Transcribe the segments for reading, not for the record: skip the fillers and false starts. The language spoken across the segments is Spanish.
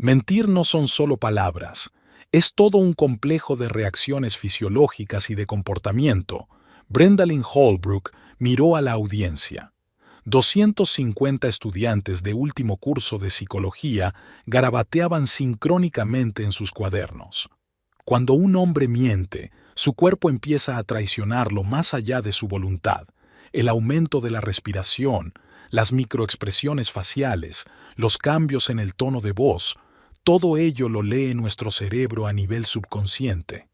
Mentir no son solo palabras, es todo un complejo de reacciones fisiológicas y de comportamiento. Brendalyn Holbrook miró a la audiencia. 250 estudiantes de último curso de psicología garabateaban sincrónicamente en sus cuadernos. Cuando un hombre miente, su cuerpo empieza a traicionarlo más allá de su voluntad. El aumento de la respiración, las microexpresiones faciales, los cambios en el tono de voz, todo ello lo lee nuestro cerebro a nivel subconsciente.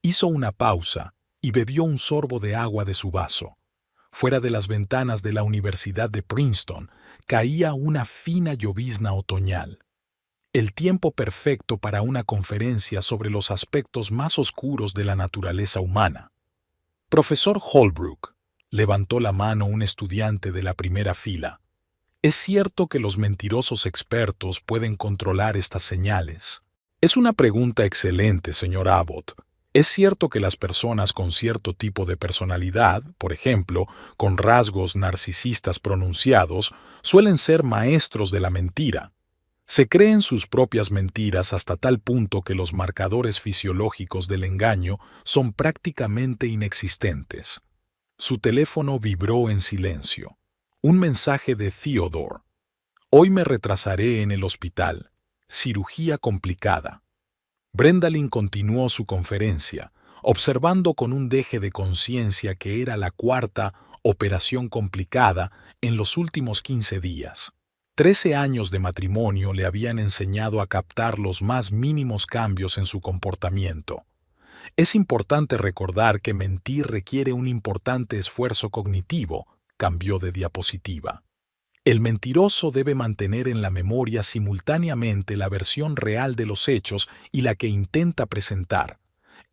Hizo una pausa y bebió un sorbo de agua de su vaso. Fuera de las ventanas de la Universidad de Princeton caía una fina llovizna otoñal. El tiempo perfecto para una conferencia sobre los aspectos más oscuros de la naturaleza humana. Profesor Holbrook, levantó la mano un estudiante de la primera fila. Es cierto que los mentirosos expertos pueden controlar estas señales. Es una pregunta excelente, señor Abbott. Es cierto que las personas con cierto tipo de personalidad, por ejemplo, con rasgos narcisistas pronunciados, suelen ser maestros de la mentira. Se creen sus propias mentiras hasta tal punto que los marcadores fisiológicos del engaño son prácticamente inexistentes. Su teléfono vibró en silencio. Un mensaje de Theodore. Hoy me retrasaré en el hospital. Cirugía complicada. Brendalyn continuó su conferencia, observando con un deje de conciencia que era la cuarta operación complicada en los últimos 15 días. 13 años de matrimonio le habían enseñado a captar los más mínimos cambios en su comportamiento. Es importante recordar que mentir requiere un importante esfuerzo cognitivo. Cambió de diapositiva. El mentiroso debe mantener en la memoria simultáneamente la versión real de los hechos y la que intenta presentar.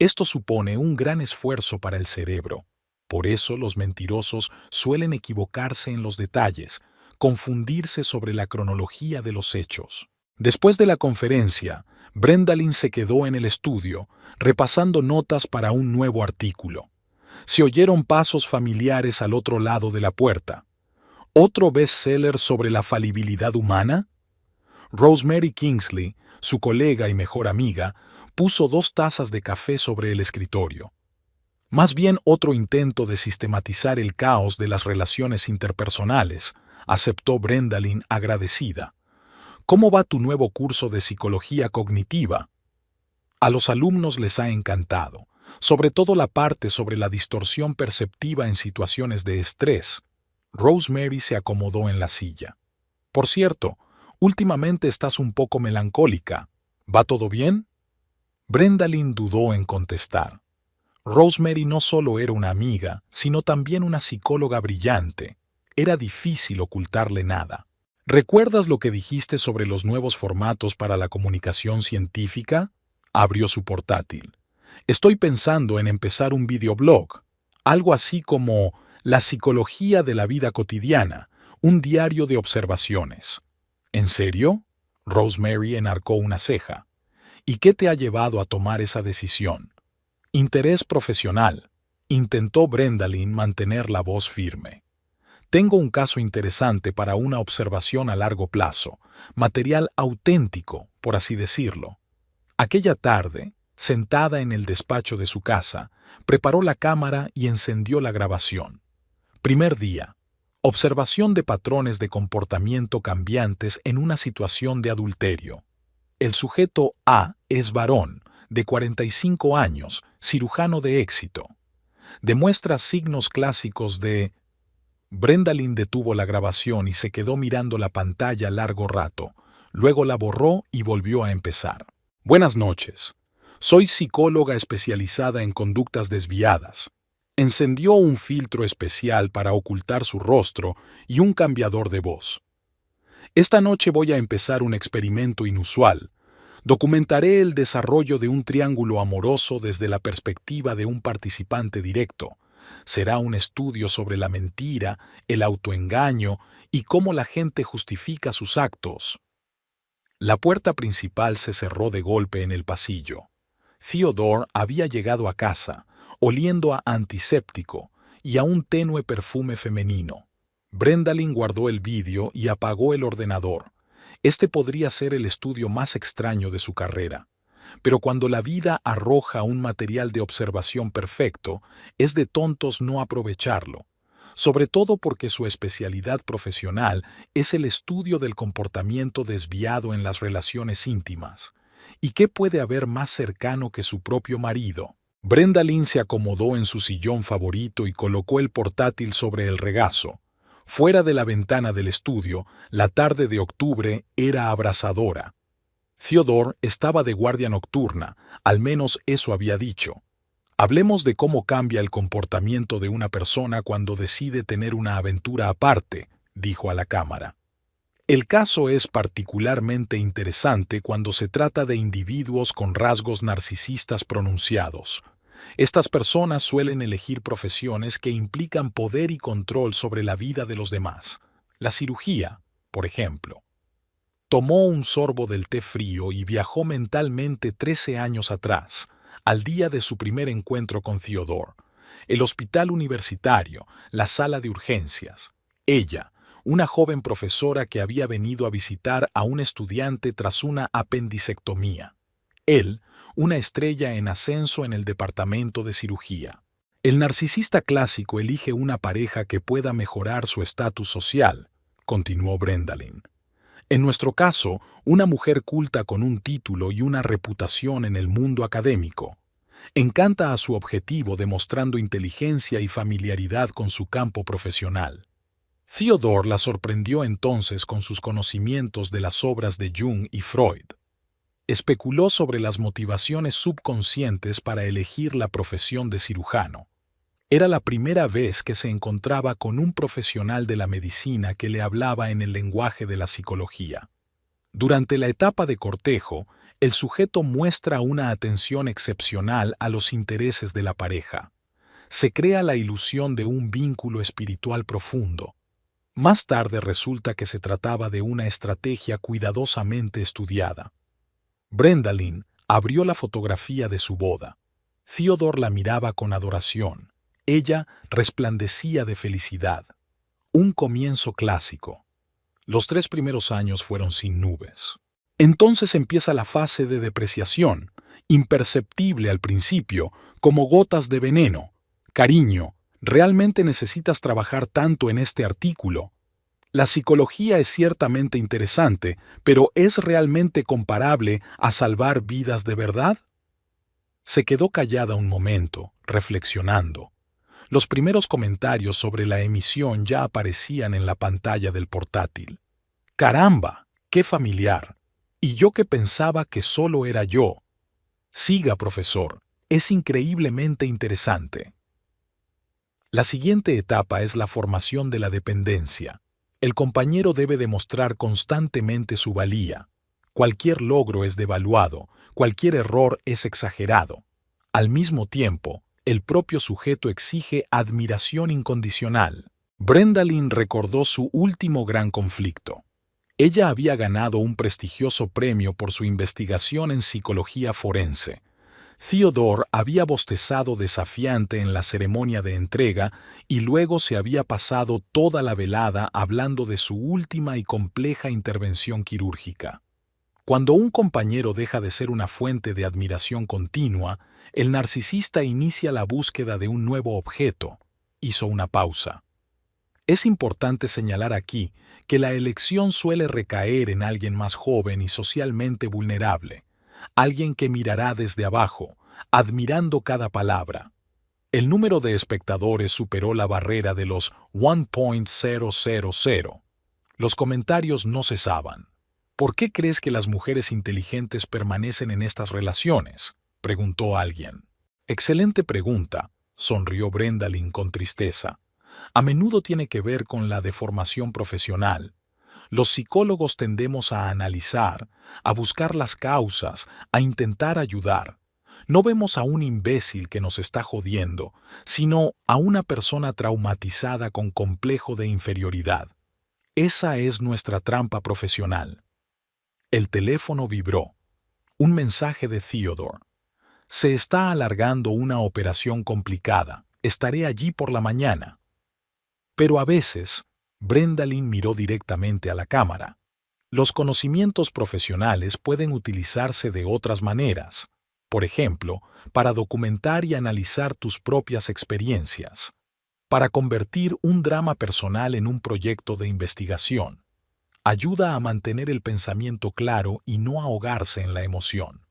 Esto supone un gran esfuerzo para el cerebro. Por eso los mentirosos suelen equivocarse en los detalles, confundirse sobre la cronología de los hechos. Después de la conferencia, Brendalyn se quedó en el estudio, repasando notas para un nuevo artículo. Se oyeron pasos familiares al otro lado de la puerta. ¿Otro bestseller sobre la falibilidad humana? Rosemary Kingsley, su colega y mejor amiga, puso 2 tazas de café sobre el escritorio. Más bien otro intento de sistematizar el caos de las relaciones interpersonales, aceptó Brendalyn agradecida. ¿Cómo va tu nuevo curso de psicología cognitiva? A los alumnos les ha encantado, sobre todo la parte sobre la distorsión perceptiva en situaciones de estrés. Rosemary se acomodó en la silla. Por cierto, últimamente estás un poco melancólica. ¿Va todo bien? Brendalyn dudó en contestar. Rosemary no solo era una amiga, sino también una psicóloga brillante. Era difícil ocultarle nada. ¿Recuerdas lo que dijiste sobre los nuevos formatos para la comunicación científica? Abrió su portátil. Estoy pensando en empezar un videoblog, algo así como La psicología de la vida cotidiana, un diario de observaciones. ¿En serio? Rosemary enarcó una ceja. ¿Y qué te ha llevado a tomar esa decisión? Interés profesional. Intentó Brendalyn mantener la voz firme. Tengo un caso interesante para una observación a largo plazo, material auténtico, por así decirlo. Aquella tarde, sentada en el despacho de su casa, preparó la cámara y encendió la grabación. Primer día. Observación de patrones de comportamiento cambiantes en una situación de adulterio. El sujeto A es varón, de 45 años, cirujano de éxito. Demuestra signos clásicos de... Brendalyn detuvo la grabación y se quedó mirando la pantalla largo rato. Luego la borró y volvió a empezar. Buenas noches. Soy psicóloga especializada en conductas desviadas. Encendió un filtro especial para ocultar su rostro y un cambiador de voz. Esta noche voy a empezar un experimento inusual. Documentaré el desarrollo de un triángulo amoroso desde la perspectiva de un participante directo. Será un estudio sobre la mentira, el autoengaño y cómo la gente justifica sus actos. La puerta principal se cerró de golpe en el pasillo. Theodore había llegado a casa, oliendo a antiséptico y a un tenue perfume femenino. Brendalyn guardó el vídeo y apagó el ordenador. Este podría ser el estudio más extraño de su carrera. Pero cuando la vida arroja un material de observación perfecto, es de tontos no aprovecharlo, sobre todo porque su especialidad profesional es el estudio del comportamiento desviado en las relaciones íntimas. ¿Y qué puede haber más cercano que su propio marido? Brenda Lynn se acomodó en su sillón favorito y colocó el portátil sobre el regazo. Fuera de la ventana del estudio, la tarde de octubre era abrasadora. Theodore estaba de guardia nocturna, al menos eso había dicho. Hablemos de cómo cambia el comportamiento de una persona cuando decide tener una aventura aparte, dijo a la cámara. El caso es particularmente interesante cuando se trata de individuos con rasgos narcisistas pronunciados. Estas personas suelen elegir profesiones que implican poder y control sobre la vida de los demás. La cirugía, por ejemplo. Tomó un sorbo del té frío y viajó mentalmente 13 años atrás, al día de su primer encuentro con Theodore. El hospital universitario, la sala de urgencias. Ella, una joven profesora que había venido a visitar a un estudiante tras una apendicectomía. Él, una estrella en ascenso en el departamento de cirugía. El narcisista clásico elige una pareja que pueda mejorar su estatus social, continuó Brenda Lynn. En nuestro caso, una mujer culta con un título y una reputación en el mundo académico. Encanta a su objetivo demostrando inteligencia y familiaridad con su campo profesional. Theodore la sorprendió entonces con sus conocimientos de las obras de Jung y Freud. Especuló sobre las motivaciones subconscientes para elegir la profesión de cirujano. Era la primera vez que se encontraba con un profesional de la medicina que le hablaba en el lenguaje de la psicología. Durante la etapa de cortejo, el sujeto muestra una atención excepcional a los intereses de la pareja. Se crea la ilusión de un vínculo espiritual profundo. Más tarde resulta que se trataba de una estrategia cuidadosamente estudiada. Brenda Lynn abrió la fotografía de su boda. Theodore la miraba con adoración. Ella resplandecía de felicidad. Un comienzo clásico. Los 3 primeros años fueron sin nubes. Entonces empieza la fase de depreciación, imperceptible al principio, como gotas de veneno. Cariño, ¿realmente necesitas trabajar tanto en este artículo? La psicología es ciertamente interesante, pero ¿es realmente comparable a salvar vidas de verdad? Se quedó callada un momento, reflexionando. Los primeros comentarios sobre la emisión ya aparecían en la pantalla del portátil. ¡Caramba! ¡Qué familiar! Y yo que pensaba que solo era yo. Siga, profesor. Es increíblemente interesante. La siguiente etapa es la formación de la dependencia. El compañero debe demostrar constantemente su valía. Cualquier logro es devaluado, cualquier error es exagerado. Al mismo tiempo, el propio sujeto exige admiración incondicional. Brenda Lynn recordó su último gran conflicto. Ella había ganado un prestigioso premio por su investigación en psicología forense. Theodore había bostezado desafiante en la ceremonia de entrega y luego se había pasado toda la velada hablando de su última y compleja intervención quirúrgica. Cuando un compañero deja de ser una fuente de admiración continua, el narcisista inicia la búsqueda de un nuevo objeto. Hizo una pausa. Es importante señalar aquí que la elección suele recaer en alguien más joven y socialmente vulnerable, alguien que mirará desde abajo, admirando cada palabra. El número de espectadores superó la barrera de los 1.000. Los comentarios no cesaban. ¿Por qué crees que las mujeres inteligentes permanecen en estas relaciones?, preguntó alguien. Excelente pregunta, sonrió Brenda Lynn con tristeza. A menudo tiene que ver con la deformación profesional. Los psicólogos tendemos a analizar, a buscar las causas, a intentar ayudar. No vemos a un imbécil que nos está jodiendo, sino a una persona traumatizada con complejo de inferioridad. Esa es nuestra trampa profesional. El teléfono vibró. Un mensaje de Theodore. Se está alargando una operación complicada. Estaré allí por la mañana. Pero a veces, Brenda Lynn miró directamente a la cámara. Los conocimientos profesionales pueden utilizarse de otras maneras, por ejemplo, para documentar y analizar tus propias experiencias, para convertir un drama personal en un proyecto de investigación. Ayuda a mantener el pensamiento claro y no ahogarse en la emoción.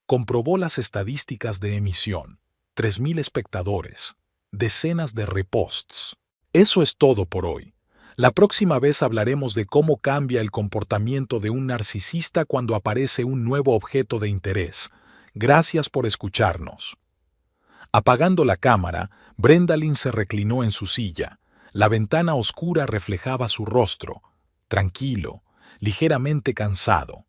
Comprobó las estadísticas de emisión. 3.000 espectadores. Decenas de reposts. Eso es todo por hoy. La próxima vez hablaremos de cómo cambia el comportamiento de un narcisista cuando aparece un nuevo objeto de interés. Gracias por escucharnos. Apagando la cámara, Brendalyn se reclinó en su silla. La ventana oscura reflejaba su rostro, tranquilo, ligeramente cansado.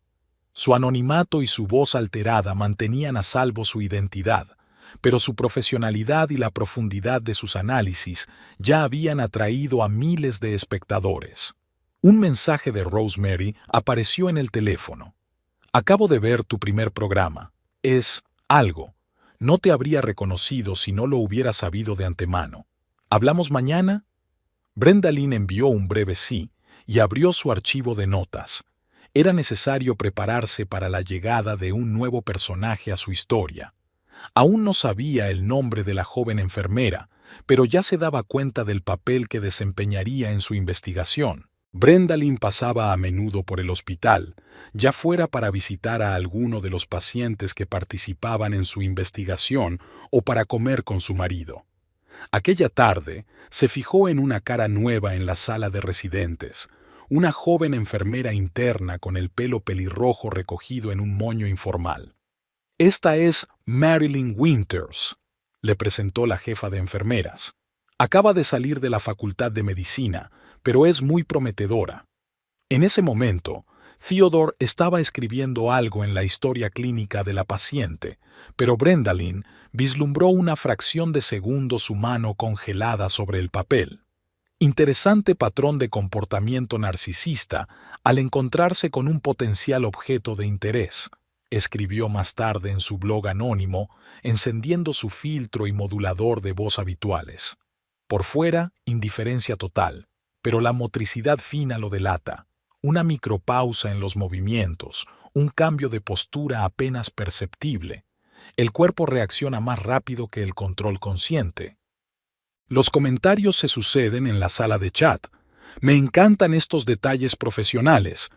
Su anonimato y su voz alterada mantenían a salvo su identidad, pero su profesionalidad y la profundidad de sus análisis ya habían atraído a miles de espectadores. Un mensaje de Rosemary apareció en el teléfono. Acabo de ver tu primer programa. Es algo. No te habría reconocido si no lo hubiera sabido de antemano. ¿Hablamos mañana? Brendalyn envió un breve sí y abrió su archivo de notas. Era necesario prepararse para la llegada de un nuevo personaje a su historia. Aún no sabía el nombre de la joven enfermera, pero ya se daba cuenta del papel que desempeñaría en su investigación. Brendalyn pasaba a menudo por el hospital, ya fuera para visitar a alguno de los pacientes que participaban en su investigación o para comer con su marido. Aquella tarde se fijó en una cara nueva en la sala de residentes, una joven enfermera interna con el pelo pelirrojo recogido en un moño informal. «Esta es Marilyn Winters», le presentó la jefa de enfermeras. «Acaba de salir de la Facultad de Medicina, pero es muy prometedora». En ese momento, Theodore estaba escribiendo algo en la historia clínica de la paciente, pero Brendalyn vislumbró una fracción de segundo su mano congelada sobre el papel. Interesante patrón de comportamiento narcisista al encontrarse con un potencial objeto de interés, escribió más tarde en su blog anónimo, encendiendo su filtro y modulador de voz habituales. Por fuera, indiferencia total, pero la motricidad fina lo delata. Una micropausa en los movimientos, un cambio de postura apenas perceptible. El cuerpo reacciona más rápido que el control consciente. Los comentarios se suceden en la sala de chat. Me encantan estos detalles profesionales.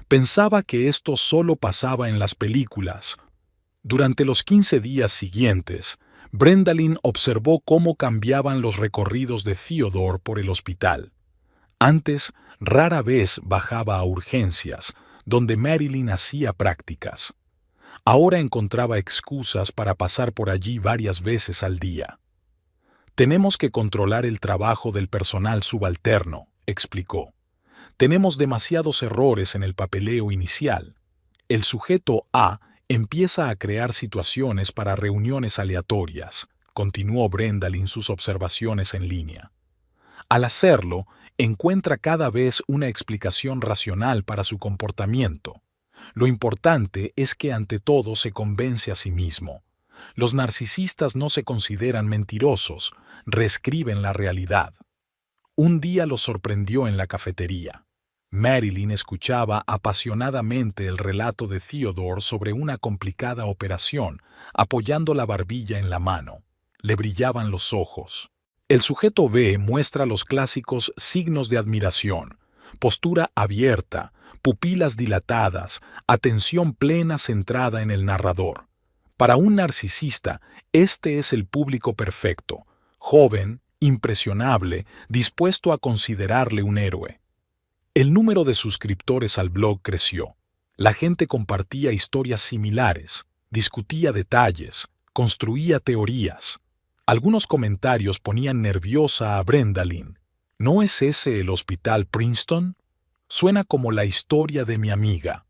Pensaba que esto solo pasaba en las películas. Durante los 15 días siguientes, Brendalyn observó cómo cambiaban los recorridos de Theodore por el hospital. Antes, rara vez bajaba a urgencias, donde Marilyn hacía prácticas. Ahora encontraba excusas para pasar por allí varias veces al día. «Tenemos que controlar el trabajo del personal subalterno», explicó. «Tenemos demasiados errores en el papeleo inicial. El sujeto A empieza a crear situaciones para reuniones aleatorias», continuó Brendalyn sus observaciones en línea. Al hacerlo, encuentra cada vez una explicación racional para su comportamiento. Lo importante es que ante todo se convence a sí mismo. Los narcisistas no se consideran mentirosos, reescriben la realidad. Un día los sorprendió en la cafetería. Marilyn escuchaba apasionadamente el relato de Theodore sobre una complicada operación, apoyando la barbilla en la mano. Le brillaban los ojos. El sujeto B muestra los clásicos signos de admiración: postura abierta, pupilas dilatadas, atención plena centrada en el narrador. Para un narcisista, este es el público perfecto, joven, impresionable, dispuesto a considerarle un héroe. El número de suscriptores al blog creció. La gente compartía historias similares, discutía detalles, construía teorías. Algunos comentarios ponían nerviosa a Brendalyn. ¿No es ese el Hospital Princeton? Suena como la historia de mi amiga.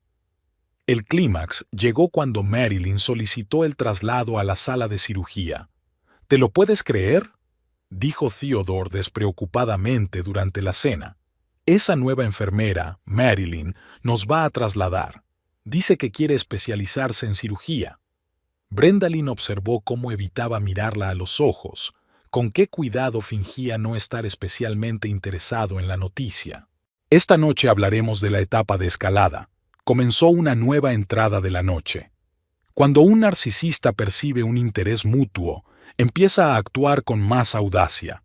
El clímax llegó cuando Marilyn solicitó el traslado a la sala de cirugía. ¿Te lo puedes creer?, dijo Theodore despreocupadamente durante la cena. Esa nueva enfermera, Marilyn, nos va a trasladar. Dice que quiere especializarse en cirugía. Brendalyn observó cómo evitaba mirarla a los ojos, con qué cuidado fingía no estar especialmente interesado en la noticia. Esta noche hablaremos de la etapa de escalada. Comenzó una nueva entrada de la noche. Cuando un narcisista percibe un interés mutuo, empieza a actuar con más audacia.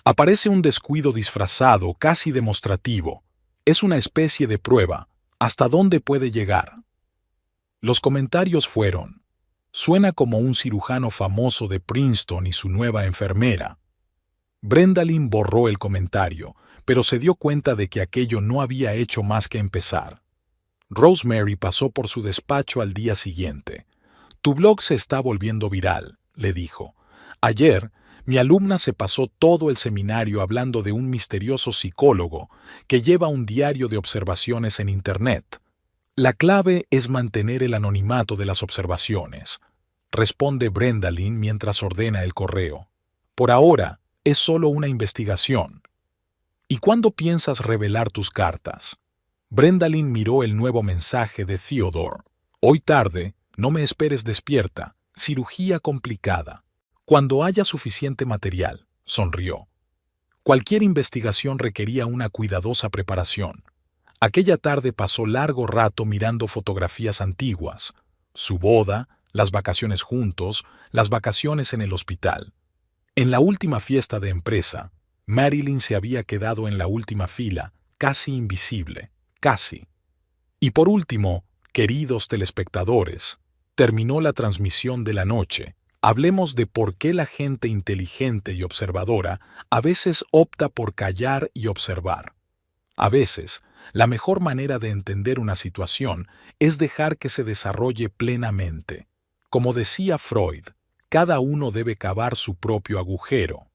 Aparece un descuido disfrazado, casi demostrativo. Es una especie de prueba. ¿Hasta dónde puede llegar? Los comentarios fueron: suena como un cirujano famoso de Princeton y su nueva enfermera. Brendalyn borró el comentario, pero se dio cuenta de que aquello no había hecho más que empezar. Rosemary pasó por su despacho al día siguiente. «Tu blog se está volviendo viral», le dijo. «Ayer, mi alumna se pasó todo el seminario hablando de un misterioso psicólogo que lleva un diario de observaciones en Internet. La clave es mantener el anonimato de las observaciones», responde Brendalyn mientras ordena el correo. «Por ahora, es solo una investigación». «¿Y cuándo piensas revelar tus cartas?» Brendalyn miró el nuevo mensaje de Theodore. «Hoy tarde, no me esperes despierta. Cirugía complicada. Cuando haya suficiente material», sonrió. Cualquier investigación requería una cuidadosa preparación. Aquella tarde pasó largo rato mirando fotografías antiguas. Su boda, las vacaciones juntos, las vacaciones en el hospital. En la última fiesta de empresa, Marilyn se había quedado en la última fila, casi invisible, casi. Y por último, queridos telespectadores, terminó la transmisión de la noche. Hablemos de por qué la gente inteligente y observadora a veces opta por callar y observar. A veces, la mejor manera de entender una situación es dejar que se desarrolle plenamente. Como decía Freud, cada uno debe cavar su propio agujero.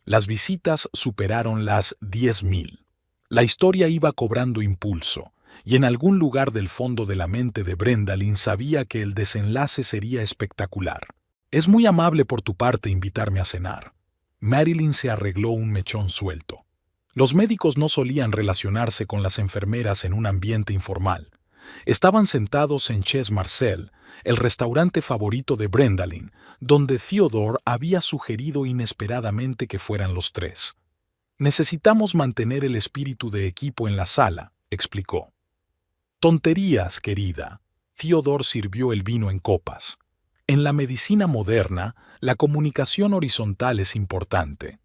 Las visitas superaron las 10.000. La historia iba cobrando impulso, y en algún lugar del fondo de la mente de Brendalyn sabía que el desenlace sería espectacular. «Es muy amable por tu parte invitarme a cenar». Marilyn se arregló un mechón suelto. Los médicos no solían relacionarse con las enfermeras en un ambiente informal. Estaban sentados en Chez Marcel, el restaurante favorito de Brendalyn, donde Theodore había sugerido inesperadamente que fueran los tres. «Necesitamos mantener el espíritu de equipo en la sala», explicó. «Tonterías, querida». Theodore sirvió el vino en copas. «En la medicina moderna, la comunicación horizontal es importante».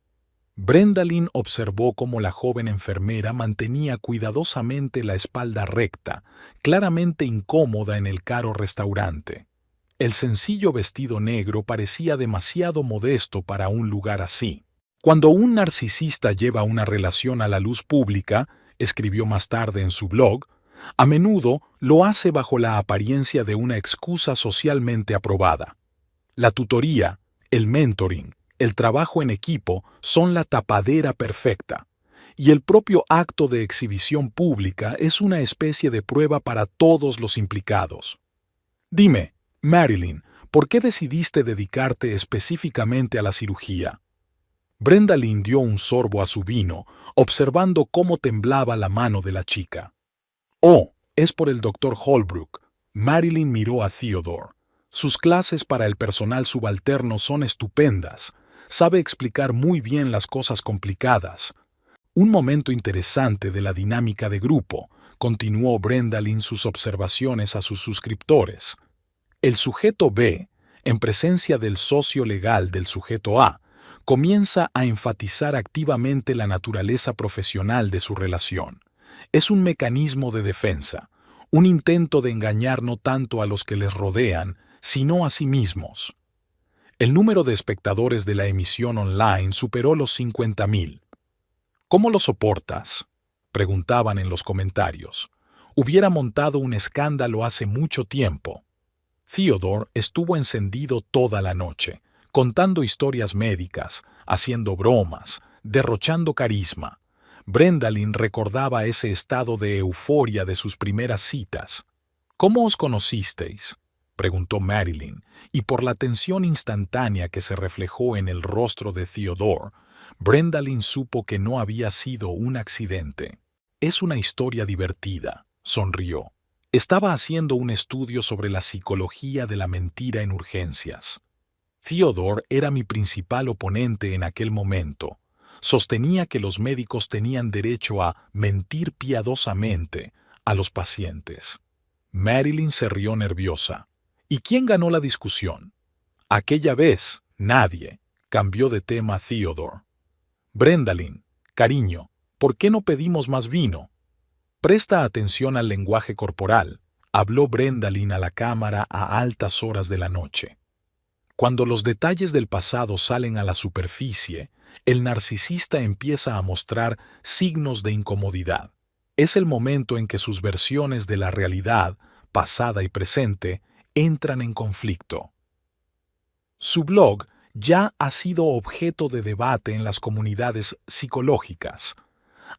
Brendalyn observó cómo la joven enfermera mantenía cuidadosamente la espalda recta, claramente incómoda en el caro restaurante. El sencillo vestido negro parecía demasiado modesto para un lugar así. «Cuando un narcisista lleva una relación a la luz pública», escribió más tarde en su blog, «a menudo lo hace bajo la apariencia de una excusa socialmente aprobada. La tutoría, el mentoring, el trabajo en equipo son la tapadera perfecta, y el propio acto de exhibición pública es una especie de prueba para todos los implicados. Dime, Marilyn, ¿por qué decidiste dedicarte específicamente a la cirugía?» Brendalyn dio un sorbo a su vino, observando cómo temblaba la mano de la chica. «Oh, es por el Dr. Holbrook». Marilyn miró a Theodore. «Sus clases para el personal subalterno son estupendas. Sabe explicar muy bien las cosas complicadas». «Un momento interesante de la dinámica de grupo», continuó Brendalyn sus observaciones a sus suscriptores. «El sujeto B, en presencia del socio legal del sujeto A, comienza a enfatizar activamente la naturaleza profesional de su relación. Es un mecanismo de defensa, un intento de engañar no tanto a los que les rodean, sino a sí mismos». El número de espectadores de la emisión online superó los 50.000. «¿Cómo lo soportas?», preguntaban en los comentarios. «Hubiera montado un escándalo hace mucho tiempo». Theodore estuvo encendido toda la noche, contando historias médicas, haciendo bromas, derrochando carisma. Brendalyn recordaba ese estado de euforia de sus primeras citas. «¿Cómo os conocisteis?», preguntó Marilyn, y por la tensión instantánea que se reflejó en el rostro de Theodore, Brendalyn supo que no había sido un accidente. «Es una historia divertida», sonrió. «Estaba haciendo un estudio sobre la psicología de la mentira en urgencias. Theodore era mi principal oponente en aquel momento. sostenía que los médicos tenían derecho a mentir piadosamente a los pacientes. Marilyn se rió nerviosa. ¿Y quién ganó la discusión? Aquella vez, nadie. Cambió de tema Theodore. Brendalyn, cariño, ¿por qué no pedimos más vino? Presta atención al lenguaje corporal, habló Brendalyn a la cámara a altas horas de la noche. Cuando los detalles del pasado salen a la superficie, el narcisista empieza a mostrar signos de incomodidad. Es el momento en que sus versiones de la realidad, pasada y presente, entran en conflicto. Su blog ya ha sido objeto de debate en las comunidades psicológicas.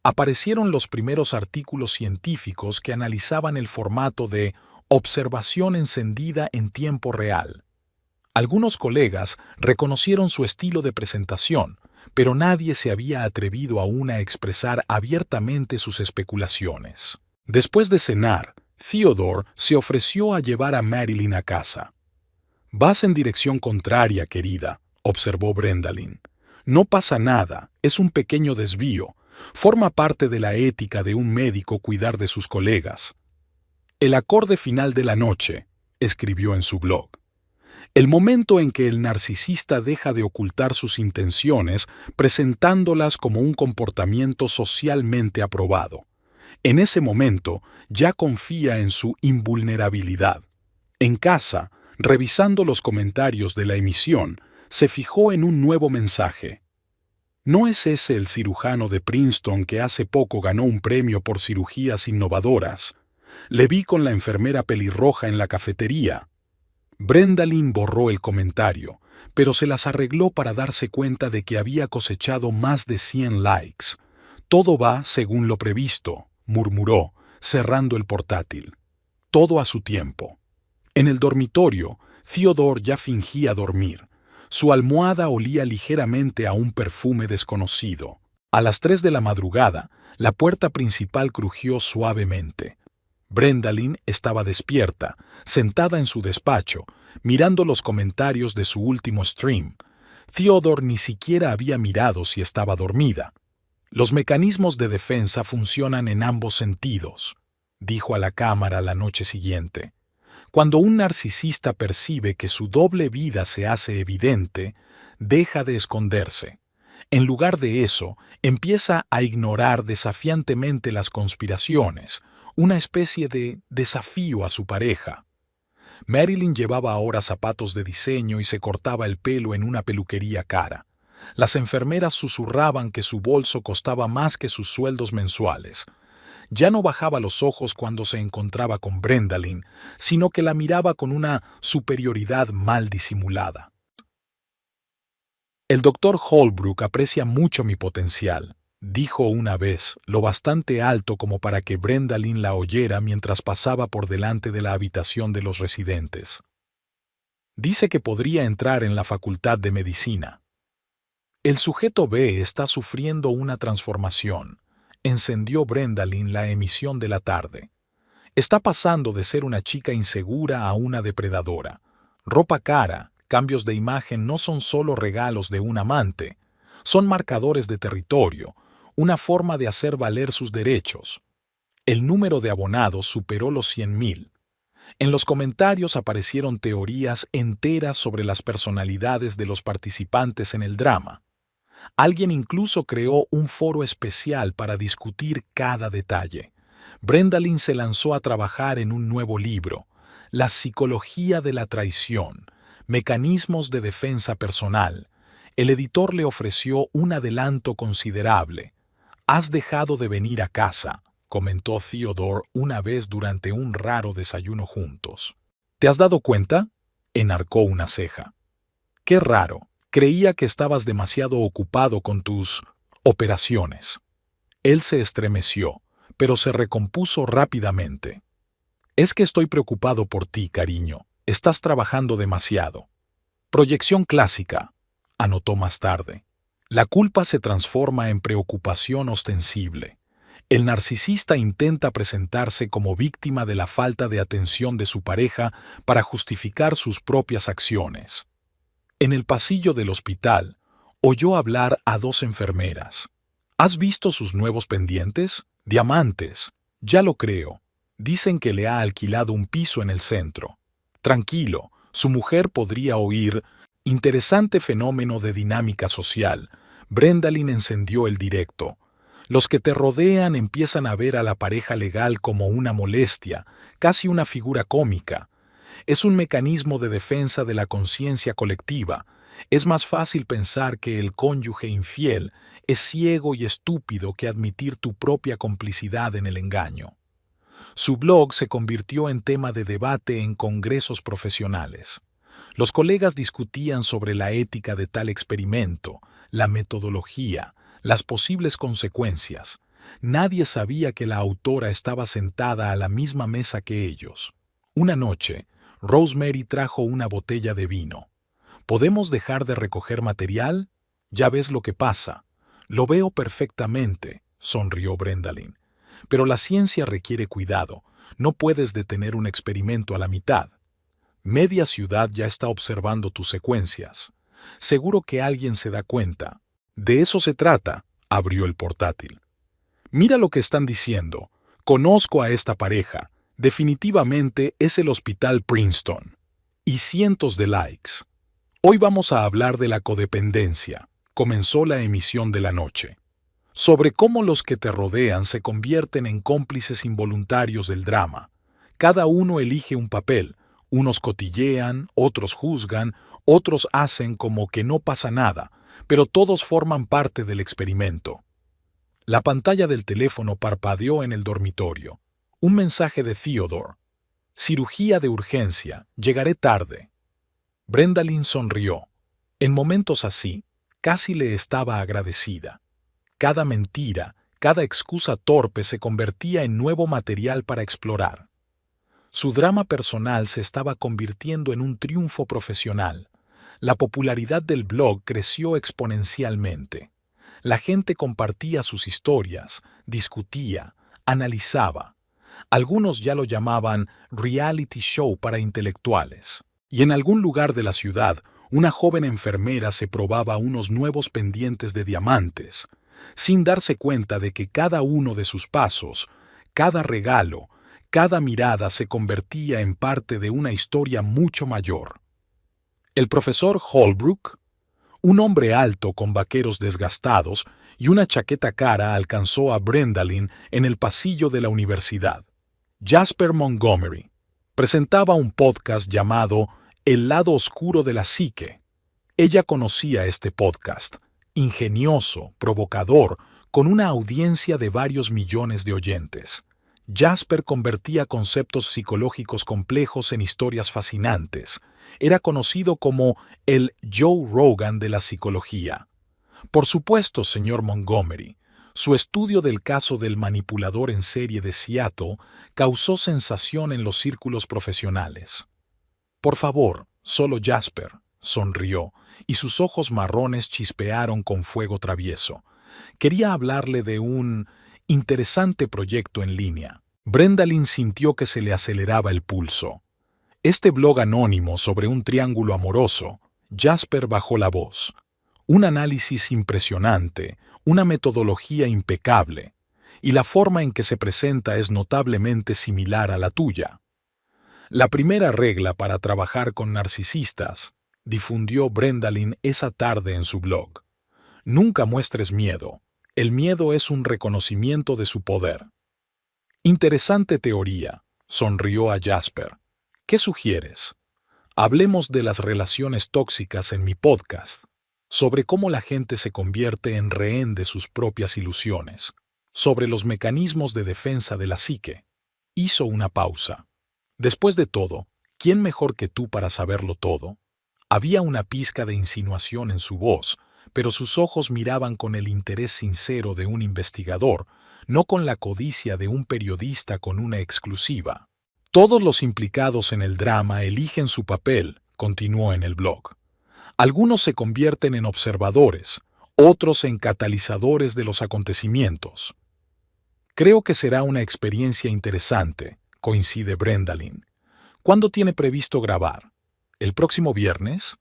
Aparecieron los primeros artículos científicos que analizaban el formato de observación encendida en tiempo real. Algunos colegas reconocieron su estilo de presentación, pero nadie se había atrevido aún a expresar abiertamente sus especulaciones. Después de cenar, Theodore se ofreció a llevar a Marilyn a casa. «Vas en dirección contraria, querida», observó Brendalyn. «No pasa nada, es un pequeño desvío. Forma parte de la ética de un médico cuidar de sus colegas». «El acorde final de la noche», escribió en su blog. El momento en que el narcisista deja de ocultar sus intenciones presentándolas como un comportamiento socialmente aprobado. En ese momento ya confía en su invulnerabilidad. En casa, revisando los comentarios de la emisión, se fijó en un nuevo mensaje. ¿No es ese el cirujano de Princeton que hace poco ganó un premio por cirugías innovadoras? Le vi con la enfermera pelirroja en la cafetería. Brendalyn borró el comentario, pero se las arregló para darse cuenta de que había cosechado más de 100 likes. «Todo va según lo previsto», murmuró, cerrando el portátil. «Todo a su tiempo». En el dormitorio, Theodore ya fingía dormir. Su almohada olía ligeramente a un perfume desconocido. A las 3 de la madrugada, la puerta principal crujió suavemente. Brendalyn estaba despierta, sentada en su despacho, mirando los comentarios de su último stream. Theodore ni siquiera había mirado si estaba dormida. «Los mecanismos de defensa funcionan en ambos sentidos», dijo a la cámara la noche siguiente. Cuando un narcisista percibe que su doble vida se hace evidente, deja de esconderse. En lugar de eso, empieza a ignorar desafiantemente las conspiraciones, una especie de desafío a su pareja. Marilyn llevaba ahora zapatos de diseño y se cortaba el pelo en una peluquería cara. Las enfermeras susurraban que su bolso costaba más que sus sueldos mensuales. Ya no bajaba los ojos cuando se encontraba con Brendalyn, sino que la miraba con una superioridad mal disimulada. «El doctor Holbrook aprecia mucho mi potencial», dijo una vez, lo bastante alto como para que Brendalyn la oyera mientras pasaba por delante de la habitación de los residentes. «Dice que podría entrar en la facultad de medicina». «El sujeto B está sufriendo una transformación», encendió Brendalyn la emisión de la tarde. «Está pasando de ser una chica insegura a una depredadora. Ropa cara, cambios de imagen no son solo regalos de un amante, son marcadores de territorio, una forma de hacer valer sus derechos». El número de abonados superó los 100.000. En los comentarios aparecieron teorías enteras sobre las personalidades de los participantes en el drama. Alguien incluso creó un foro especial para discutir cada detalle. Brendalyn se lanzó a trabajar en un nuevo libro, La psicología de la traición, mecanismos de defensa personal. El editor le ofreció un adelanto considerable. «Has dejado de venir a casa», comentó Theodore una vez durante un raro desayuno juntos. «¿Te has dado cuenta?», enarcó una ceja. «Qué raro. Creía que estabas demasiado ocupado con tus operaciones». Él se estremeció, pero se recompuso rápidamente. «Es que estoy preocupado por ti, cariño. Estás trabajando demasiado». «Proyección clásica», anotó más tarde. La culpa se transforma en preocupación ostensible. El narcisista intenta presentarse como víctima de la falta de atención de su pareja para justificar sus propias acciones. En el pasillo del hospital, oyó hablar a dos enfermeras. ¿Has visto sus nuevos pendientes? Diamantes. Ya lo creo. Dicen que le ha alquilado un piso en el centro. Tranquilo, su mujer podría oír. Interesante fenómeno de dinámica social. Brendalyn encendió el directo. Los que te rodean empiezan a ver a la pareja legal como una molestia, casi una figura cómica. Es un mecanismo de defensa de la conciencia colectiva. Es más fácil pensar que el cónyuge infiel es ciego y estúpido que admitir tu propia complicidad en el engaño. Su blog se convirtió en tema de debate en congresos profesionales. Los colegas discutían sobre la ética de tal experimento, la metodología, las posibles consecuencias. Nadie sabía que la autora estaba sentada a la misma mesa que ellos. Una noche, Rosemary trajo una botella de vino. ¿Podemos dejar de recoger material? Ya ves lo que pasa. Lo veo perfectamente, sonrió Brendalyn. Pero la ciencia requiere cuidado. No puedes detener un experimento a la mitad. Media ciudad ya está observando tus secuencias. Seguro que alguien se da cuenta. De eso se trata, abrió el portátil. Mira lo que están diciendo. Conozco a esta pareja. Definitivamente es el Hospital Princeton. Y cientos de likes. Hoy vamos a hablar de la codependencia. Comenzó la emisión de la noche. Sobre cómo los que te rodean se convierten en cómplices involuntarios del drama. Cada uno elige un papel. Unos cotillean, otros juzgan, otros hacen como que no pasa nada, pero todos forman parte del experimento. La pantalla del teléfono parpadeó en el dormitorio. Un mensaje de Theodore. Cirugía de urgencia. Llegaré tarde. Brendalyn sonrió. En momentos así, casi le estaba agradecida. Cada mentira, cada excusa torpe se convertía en nuevo material para explorar. Su drama personal se estaba convirtiendo en un triunfo profesional. La popularidad del blog creció exponencialmente. La gente compartía sus historias, discutía, analizaba. Algunos ya lo llamaban reality show para intelectuales. Y en algún lugar de la ciudad, una joven enfermera se probaba unos nuevos pendientes de diamantes, sin darse cuenta de que cada uno de sus pasos, cada regalo, cada mirada se convertía en parte de una historia mucho mayor. El profesor Holbrook, un hombre alto con vaqueros desgastados y una chaqueta cara, alcanzó a Brendalyn en el pasillo de la universidad. Jasper Montgomery presentaba un podcast llamado El lado oscuro de la psique. Ella conocía este podcast, ingenioso, provocador, con una audiencia de varios millones de oyentes. Jasper convertía conceptos psicológicos complejos en historias fascinantes. Era conocido como el Joe Rogan de la psicología. Por supuesto, señor Montgomery, su estudio del caso del manipulador en serie de Seattle causó sensación en los círculos profesionales. Por favor, solo Jasper, sonrió, y sus ojos marrones chispearon con fuego travieso. Quería hablarle de un interesante proyecto en línea. Brendalyn sintió que se le aceleraba el pulso. Este blog anónimo sobre un triángulo amoroso. Jasper bajó la voz. Un análisis impresionante, una metodología impecable, y la forma en que se presenta es notablemente similar a la tuya. La primera regla para trabajar con narcisistas, difundió Brendalyn esa tarde en su blog. Nunca muestres miedo. El miedo es un reconocimiento de su poder. Interesante teoría, sonrió a Jasper. ¿Qué sugieres? Hablemos de las relaciones tóxicas en mi podcast, sobre cómo la gente se convierte en rehén de sus propias ilusiones, sobre los mecanismos de defensa de la psique. Hizo una pausa. Después de todo, ¿quién mejor que tú para saberlo todo? Había una pizca de insinuación en su voz, pero sus ojos miraban con el interés sincero de un investigador, no con la codicia de un periodista con una exclusiva. Todos los implicados en el drama eligen su papel, continuó en el blog. Algunos se convierten en observadores, otros en catalizadores de los acontecimientos. Creo que será una experiencia interesante, coincide Brendalyn. ¿Cuándo tiene previsto grabar? ¿El próximo viernes?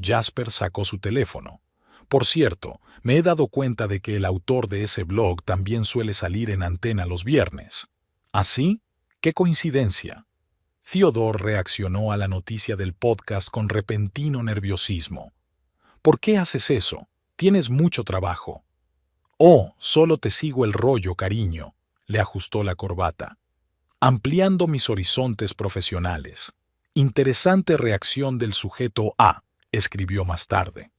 Jasper sacó su teléfono. Por cierto, me he dado cuenta de que el autor de ese blog también suele salir en antena los viernes. ¿Así? ¡Qué coincidencia! Theodore reaccionó a la noticia del podcast con repentino nerviosismo. ¿Por qué haces eso? Tienes mucho trabajo. Oh, solo te sigo el rollo, cariño, le ajustó la corbata. Ampliando mis horizontes profesionales. Interesante reacción del sujeto A, escribió más tarde.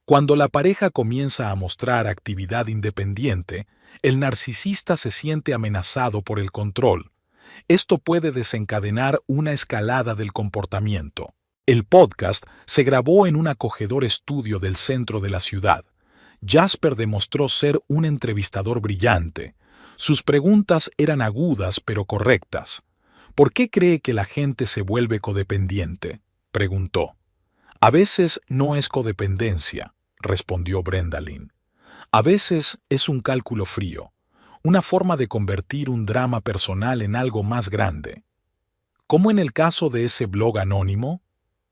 Cuando la pareja comienza a mostrar actividad independiente, el narcisista se siente amenazado por el control. Esto puede desencadenar una escalada del comportamiento. El podcast se grabó en un acogedor estudio del centro de la ciudad. Jasper demostró ser un entrevistador brillante. Sus preguntas eran agudas pero correctas. ¿Por qué cree que la gente se vuelve codependiente?, preguntó. A veces no es codependencia, respondió Brendalin. A veces es un cálculo frío, una forma de convertir un drama personal en algo más grande. ¿Como en el caso de ese blog anónimo?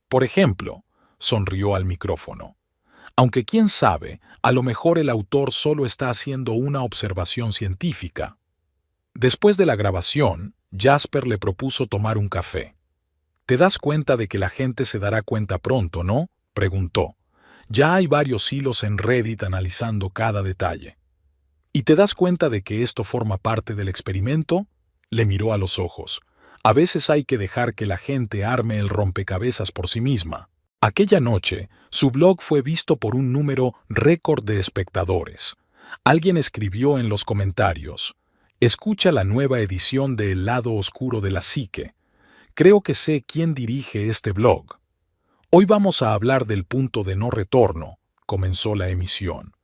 Por ejemplo, sonrió al micrófono. Aunque quién sabe, a lo mejor el autor solo está haciendo una observación científica. Después de la grabación, Jasper le propuso tomar un café. ¿Te das cuenta de que la gente se dará cuenta pronto, no?, preguntó. Ya hay varios hilos en Reddit analizando cada detalle. ¿Y te das cuenta de que esto forma parte del experimento? Le miró a los ojos. A veces hay que dejar que la gente arme el rompecabezas por sí misma. Aquella noche, su blog fue visto por un número récord de espectadores. Alguien escribió en los comentarios: «Escucha la nueva edición de El lado oscuro de la psique. Creo que sé quién dirige este blog». Hoy vamos a hablar del punto de no retorno, comenzó la emisión.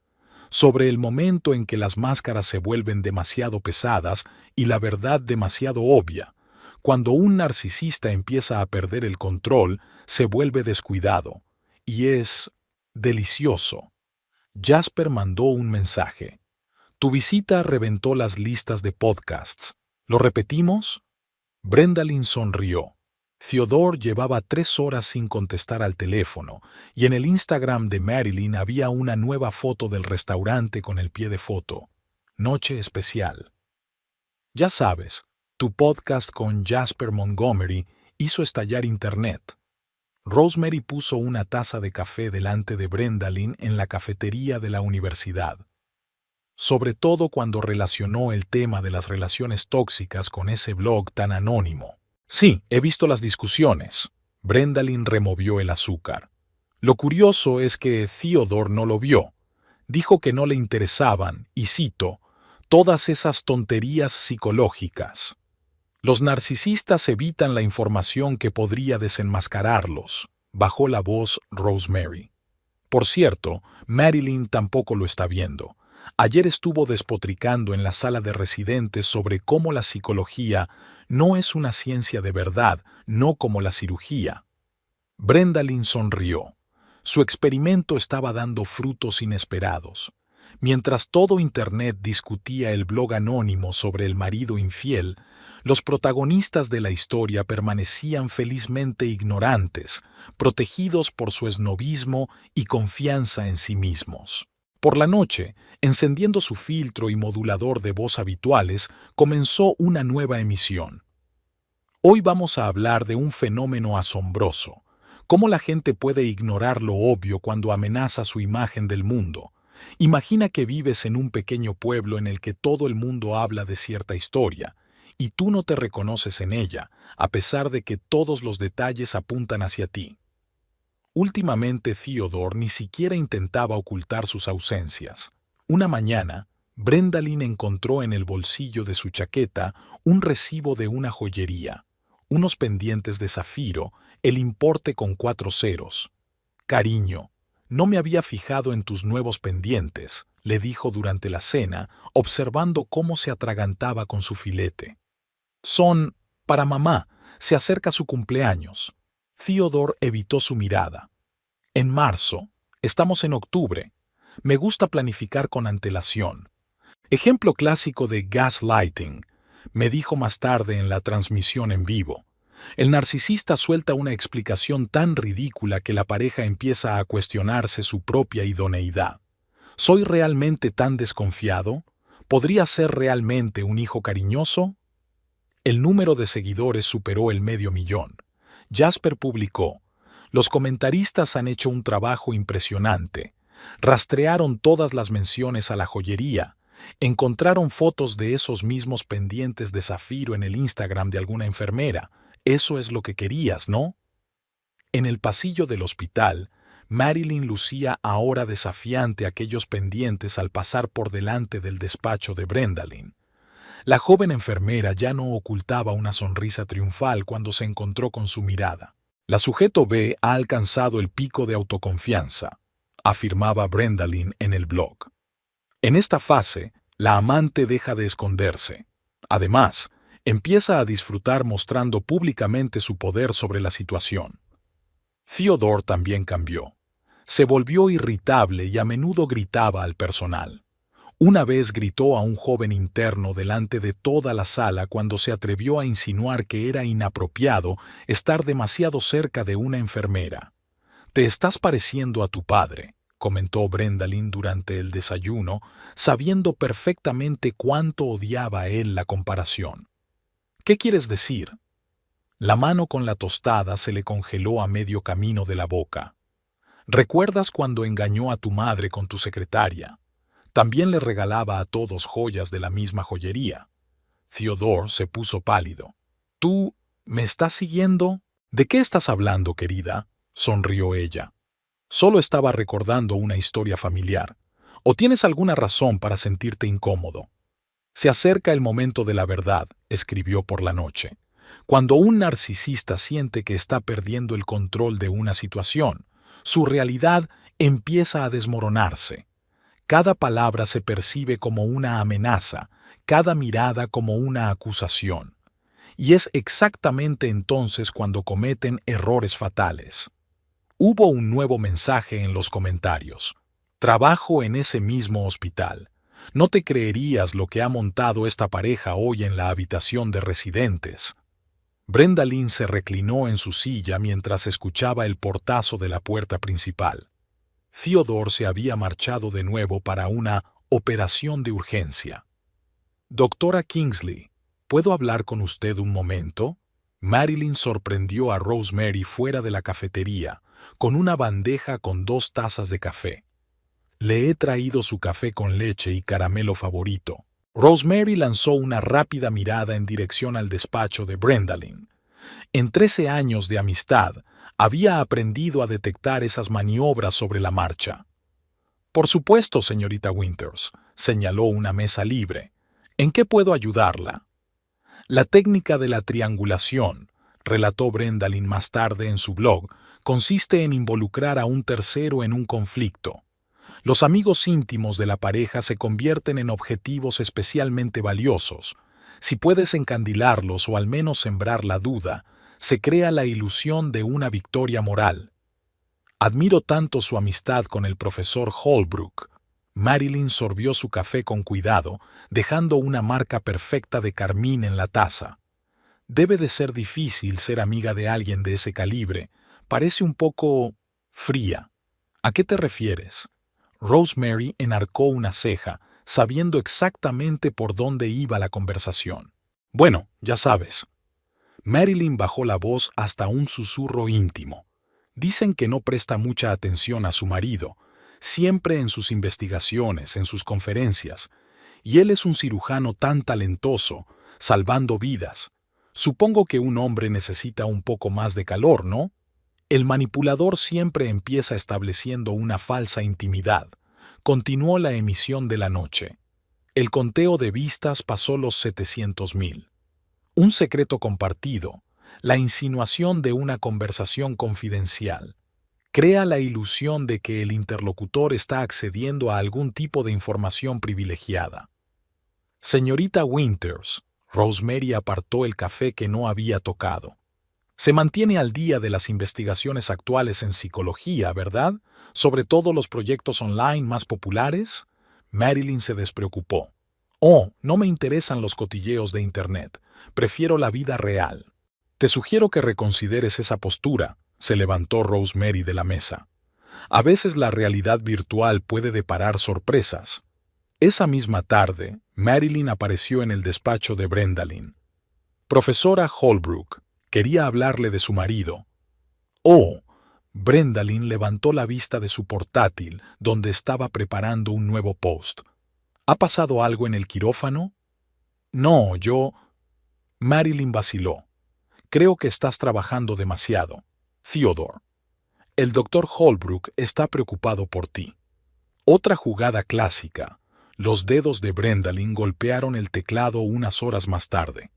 Sobre el momento en que las máscaras se vuelven demasiado pesadas y la verdad demasiado obvia. Cuando un narcisista empieza a perder el control, se vuelve descuidado. Y es delicioso. Jasper mandó un mensaje. Tu visita reventó las listas de podcasts. ¿Lo repetimos? Brendalin sonrió. Theodore llevaba 3 horas sin contestar al teléfono, y en el Instagram de Marilyn había una nueva foto del restaurante con el pie de foto. Noche especial. Ya sabes, tu podcast con Jasper Montgomery hizo estallar Internet. Rosemary puso una taza de café delante de Brendalin en la cafetería de la universidad. Sobre todo cuando relacionó el tema de las relaciones tóxicas con ese blog tan anónimo. Sí, he visto las discusiones. Brendalin removió el azúcar. Lo curioso es que Theodore no lo vio. Dijo que no le interesaban, y cito, todas esas tonterías psicológicas. Los narcisistas evitan la información que podría desenmascararlos, bajó la voz Rosemary. Por cierto, Marilyn tampoco lo está viendo. Ayer estuvo despotricando en la sala de residentes sobre cómo la psicología no es una ciencia de verdad, no como la cirugía. Brendalin sonrió. Su experimento estaba dando frutos inesperados. Mientras todo Internet discutía el blog anónimo sobre el marido infiel, los protagonistas de la historia permanecían felizmente ignorantes, protegidos por su esnobismo y confianza en sí mismos. Por la noche, encendiendo su filtro y modulador de voz habituales, comenzó una nueva emisión. Hoy vamos a hablar de un fenómeno asombroso. Cómo la gente puede ignorar lo obvio cuando amenaza su imagen del mundo. Imagina que vives en un pequeño pueblo en el que todo el mundo habla de cierta historia, y tú no te reconoces en ella, a pesar de que todos los detalles apuntan hacia ti. Últimamente Theodore ni siquiera intentaba ocultar sus ausencias. Una mañana, Brendalin encontró en el bolsillo de su chaqueta un recibo de una joyería, unos pendientes de zafiro, el importe con 4 ceros. «Cariño, no me había fijado en tus nuevos pendientes», le dijo durante la cena, observando cómo se atragantaba con su filete. «Son para mamá, se acerca su cumpleaños». Theodore evitó su mirada. «En marzo, estamos en octubre. Me gusta planificar con antelación». Ejemplo clásico de gaslighting, me dijo más tarde en la transmisión en vivo. El narcisista suelta una explicación tan ridícula que la pareja empieza a cuestionarse su propia idoneidad. ¿Soy realmente tan desconfiado? ¿Podría ser realmente un hijo cariñoso? El número de seguidores superó el 500.000. Jasper publicó: los comentaristas han hecho un trabajo impresionante. Rastrearon todas las menciones a la joyería. Encontraron fotos de esos mismos pendientes de zafiro en el Instagram de alguna enfermera. Eso es lo que querías, ¿no? En el pasillo del hospital, Marilyn lucía ahora desafiante aquellos pendientes al pasar por delante del despacho de Brendalyn. La joven enfermera ya no ocultaba una sonrisa triunfal cuando se encontró con su mirada. La sujeto B ha alcanzado el pico de autoconfianza, afirmaba Brendalyn en el blog. En esta fase, la amante deja de esconderse. Además, empieza a disfrutar mostrando públicamente su poder sobre la situación. Theodore también cambió. Se volvió irritable y a menudo gritaba al personal. Una vez gritó a un joven interno delante de toda la sala cuando se atrevió a insinuar que era inapropiado estar demasiado cerca de una enfermera. «Te estás pareciendo a tu padre», comentó Brendalyn durante el desayuno, sabiendo perfectamente cuánto odiaba él la comparación. «¿Qué quieres decir?» La mano con la tostada se le congeló a medio camino de la boca. «¿Recuerdas cuando engañó a tu madre con tu secretaria? También le regalaba a todos joyas de la misma joyería». Theodore se puso pálido. «¿Tú me estás siguiendo?» «¿De qué estás hablando, querida?», sonrió ella. «Solo estaba recordando una historia familiar. ¿O tienes alguna razón para sentirte incómodo?» «Se acerca el momento de la verdad», escribió por la noche. «Cuando un narcisista siente que está perdiendo el control de una situación, su realidad empieza a desmoronarse. Cada palabra se percibe como una amenaza, cada mirada como una acusación. Y es exactamente entonces cuando cometen errores fatales». Hubo un nuevo mensaje en los comentarios. «Trabajo en ese mismo hospital. No te creerías lo que ha montado esta pareja hoy en la habitación de residentes». Brendalyn se reclinó en su silla mientras escuchaba el portazo de la puerta principal. Theodore se había marchado de nuevo para una operación de urgencia. «Doctora Kingsley, ¿puedo hablar con usted un momento?» Marilyn sorprendió a Rosemary fuera de la cafetería, con una bandeja con 2 tazas de café. «Le he traído su café con leche y caramelo favorito». Rosemary lanzó una rápida mirada en dirección al despacho de Brendalyn. En 13 años de amistad, había aprendido a detectar esas maniobras sobre la marcha. «Por supuesto, señorita Winters», señaló una mesa libre. «¿En qué puedo ayudarla?» «La técnica de la triangulación», relató Brendalyn más tarde en su blog, consiste en involucrar a un tercero en un conflicto. Los amigos íntimos de la pareja se convierten en objetivos especialmente valiosos. Si puedes encandilarlos o al menos sembrar la duda, se crea la ilusión de una victoria moral. «Admiro tanto su amistad con el profesor Holbrook». Marilyn sorbió su café con cuidado, dejando una marca perfecta de carmín en la taza. «Debe de ser difícil ser amiga de alguien de ese calibre. Parece un poco fría». «¿A qué te refieres?» Rosemary enarcó una ceja, sabiendo exactamente por dónde iba la conversación. «Bueno, ya sabes». Marilyn bajó la voz hasta un susurro íntimo. «Dicen que no presta mucha atención a su marido, siempre en sus investigaciones, en sus conferencias. Y él es un cirujano tan talentoso, salvando vidas. Supongo que un hombre necesita un poco más de calor, ¿no? El manipulador siempre empieza estableciendo una falsa intimidad». Continuó la emisión de la noche. El conteo de vistas pasó los 700.000. Un secreto compartido, la insinuación de una conversación confidencial, crea la ilusión de que el interlocutor está accediendo a algún tipo de información privilegiada. «Señorita Winters», Rosemary apartó el café que no había tocado. «Se mantiene al día de las investigaciones actuales en psicología, ¿verdad? Sobre todo los proyectos online más populares». Marilyn se despreocupó. «Oh, no me interesan los cotilleos de Internet. Prefiero la vida real». Te sugiero que reconsideres esa postura, se levantó Rosemary de la mesa. A veces la realidad virtual puede deparar sorpresas. Esa misma tarde, Marilyn apareció en el despacho de Brendalyn. Profesora Holbrook, quería hablarle de su marido. Oh, Brendalyn levantó la vista de su portátil, donde estaba preparando un nuevo post. ¿Ha pasado algo en el quirófano? No, Marilyn vaciló. Creo que estás trabajando demasiado. Theodore. El doctor Holbrook está preocupado por ti. Otra jugada clásica. Los dedos de Brendalyn golpearon el teclado unas horas más tarde.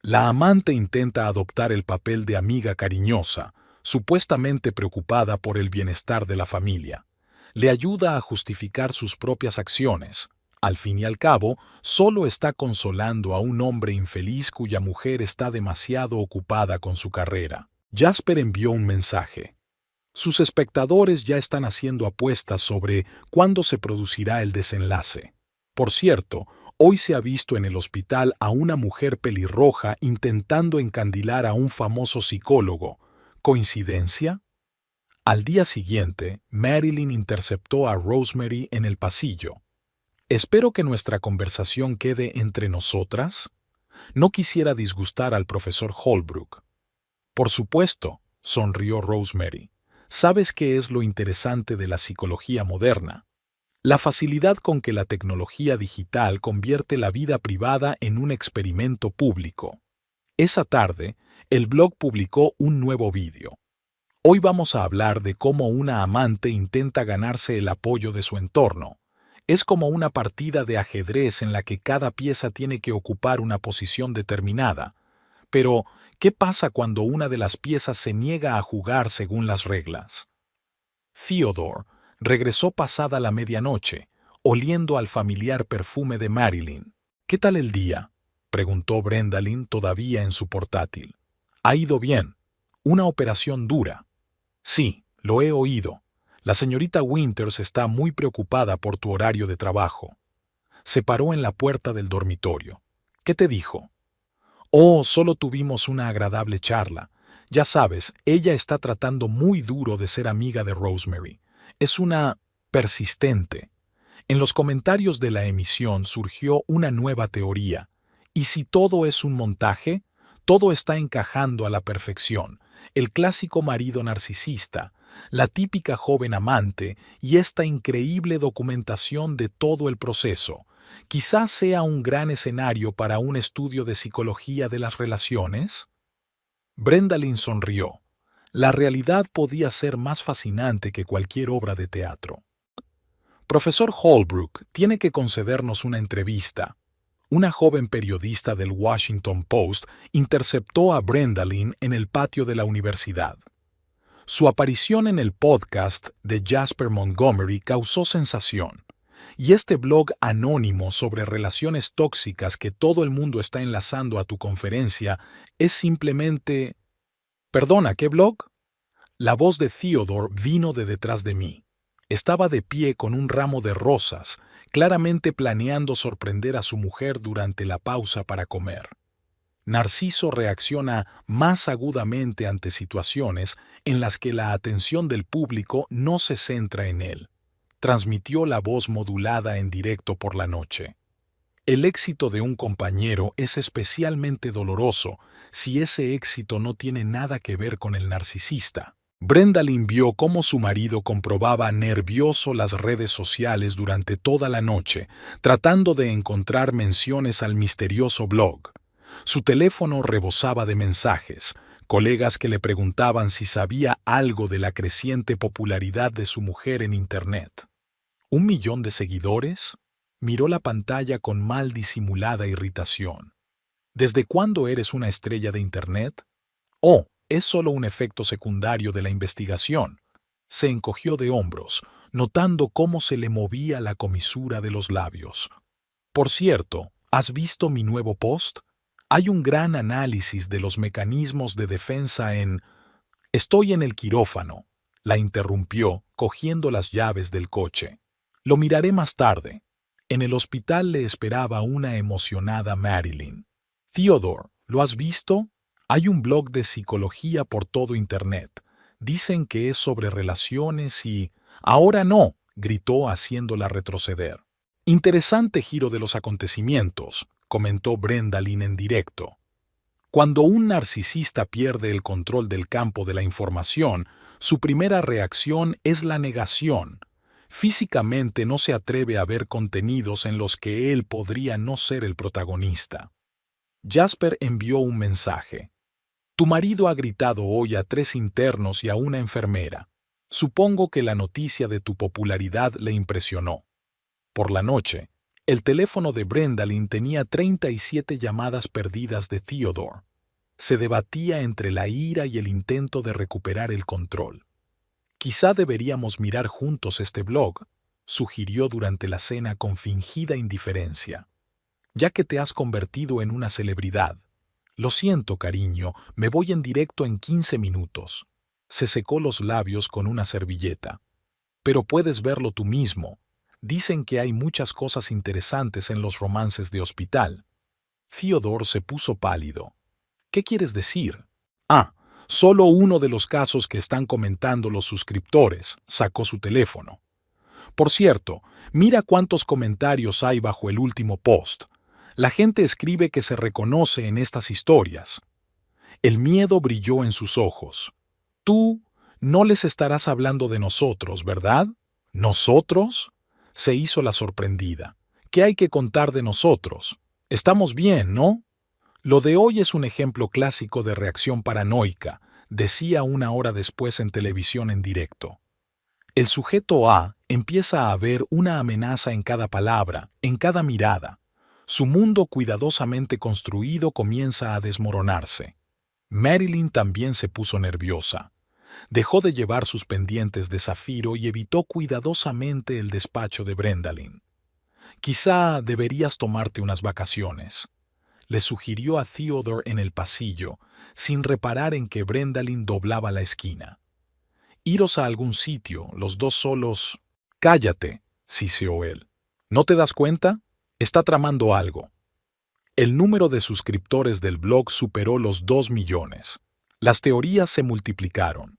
La amante intenta adoptar el papel de amiga cariñosa, supuestamente preocupada por el bienestar de la familia. Le ayuda a justificar sus propias acciones. Al fin y al cabo, solo está consolando a un hombre infeliz cuya mujer está demasiado ocupada con su carrera. Jasper envió un mensaje. Sus espectadores ya están haciendo apuestas sobre cuándo se producirá el desenlace. Por cierto, hoy se ha visto en el hospital a una mujer pelirroja intentando encandilar a un famoso psicólogo. ¿Coincidencia? Al día siguiente, Marilyn interceptó a Rosemary en el pasillo. Espero que nuestra conversación quede entre nosotras. No quisiera disgustar al profesor Holbrook. Por supuesto, sonrió Rosemary. ¿Sabes qué es lo interesante de la psicología moderna? La facilidad con que la tecnología digital convierte la vida privada en un experimento público. Esa tarde, el blog publicó un nuevo vídeo. Hoy vamos a hablar de cómo una amante intenta ganarse el apoyo de su entorno. Es como una partida de ajedrez en la que cada pieza tiene que ocupar una posición determinada. Pero, ¿qué pasa cuando una de las piezas se niega a jugar según las reglas? Theodore regresó pasada la medianoche, oliendo al familiar perfume de Marilyn. ¿Qué tal el día?, preguntó Brendalyn todavía en su portátil. Ha ido bien. Una operación dura. Sí, lo he oído. La señorita Winters está muy preocupada por tu horario de trabajo. Se paró en la puerta del dormitorio. ¿Qué te dijo? Oh, solo tuvimos una agradable charla. Ya sabes, ella está tratando muy duro de ser amiga de Rosemary. Es una persistente. En los comentarios de la emisión surgió una nueva teoría. ¿Y si todo es un montaje? Todo está encajando a la perfección. El clásico marido narcisista, la típica joven amante y esta increíble documentación de todo el proceso. Quizás sea un gran escenario para un estudio de psicología de las relaciones. Brendalyn sonrió. La realidad podía ser más fascinante que cualquier obra de teatro. Profesor Holbrook tiene que concedernos una entrevista. Una joven periodista del Washington Post interceptó a Brendalyn en el patio de la universidad. Su aparición en el podcast de Jasper Montgomery causó sensación. Y este blog anónimo sobre relaciones tóxicas que todo el mundo está enlazando a tu conferencia es simplemente... Perdona, ¿qué blog? La voz de Theodore vino de detrás de mí. Estaba de pie con un ramo de rosas, claramente planeando sorprender a su mujer durante la pausa para comer. Narciso reacciona más agudamente ante situaciones en las que la atención del público no se centra en él. Transmitió la voz modulada en directo por la noche. El éxito de un compañero es especialmente doloroso si ese éxito no tiene nada que ver con el narcisista. Brendalyn vio cómo su marido comprobaba nervioso las redes sociales durante toda la noche, tratando de encontrar menciones al misterioso blog. Su teléfono rebosaba de mensajes, colegas que le preguntaban si sabía algo de la creciente popularidad de su mujer en Internet. ¿1 millón de seguidores? Miró la pantalla con mal disimulada irritación. ¿Desde cuándo eres una estrella de Internet? Oh, es solo un efecto secundario de la investigación. Se encogió de hombros, notando cómo se le movía la comisura de los labios. Por cierto, ¿has visto mi nuevo post? Hay un gran análisis de los mecanismos de defensa en... Estoy en el quirófano, la interrumpió, cogiendo las llaves del coche. Lo miraré más tarde. En el hospital le esperaba una emocionada Marilyn. Theodore, ¿lo has visto? Hay un blog de psicología por todo Internet. Dicen que es sobre relaciones y... Ahora no, gritó haciéndola retroceder. Interesante giro de los acontecimientos, comentó Brenda Lynn en directo. Cuando un narcisista pierde el control del campo de la información, su primera reacción es la negación. Físicamente no se atreve a ver contenidos en los que él podría no ser el protagonista. Jasper envió un mensaje. Tu marido ha gritado hoy a 3 internos y a una enfermera. Supongo que la noticia de tu popularidad le impresionó. Por la noche, el teléfono de Brendalyn tenía 37 llamadas perdidas de Theodore. Se debatía entre la ira y el intento de recuperar el control. Quizá deberíamos mirar juntos este blog, sugirió durante la cena con fingida indiferencia. Ya que te has convertido en una celebridad. Lo siento, cariño, me voy en directo en 15 minutos. Se secó los labios con una servilleta. Pero puedes verlo tú mismo. Dicen que hay muchas cosas interesantes en los romances de hospital. Theodore se puso pálido. ¿Qué quieres decir? Ah, solo uno de los casos que están comentando los suscriptores. Sacó su teléfono. Por cierto, mira cuántos comentarios hay bajo el último post. La gente escribe que se reconoce en estas historias. El miedo brilló en sus ojos. Tú no les estarás hablando de nosotros, ¿verdad? ¿Nosotros? Se hizo la sorprendida. ¿Qué hay que contar de nosotros? Estamos bien, ¿no? Lo de hoy es un ejemplo clásico de reacción paranoica, decía una hora después en televisión en directo. El sujeto A empieza a ver una amenaza en cada palabra, en cada mirada. Su mundo cuidadosamente construido comienza a desmoronarse. Marilyn también se puso nerviosa. Dejó de llevar sus pendientes de zafiro y evitó cuidadosamente el despacho de Brendalyn. Quizá deberías tomarte unas vacaciones, le sugirió a Theodore en el pasillo, sin reparar en que Brendalyn doblaba la esquina. Iros a algún sitio, los dos solos. Cállate, siseó él. ¿No te das cuenta? Está tramando algo. El número de suscriptores del blog superó los 2 millones. Las teorías se multiplicaron.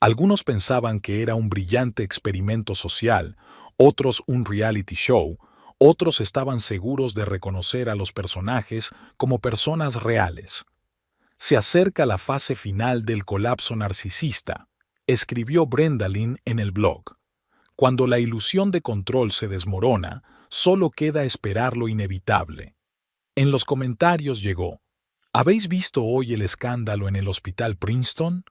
Algunos pensaban que era un brillante experimento social, otros un reality show, otros estaban seguros de reconocer a los personajes como personas reales. Se acerca la fase final del colapso narcisista, escribió Brendalyn en el blog. Cuando la ilusión de control se desmorona, solo queda esperar lo inevitable. En los comentarios llegó: ¿habéis visto hoy el escándalo en el Hospital Princeton?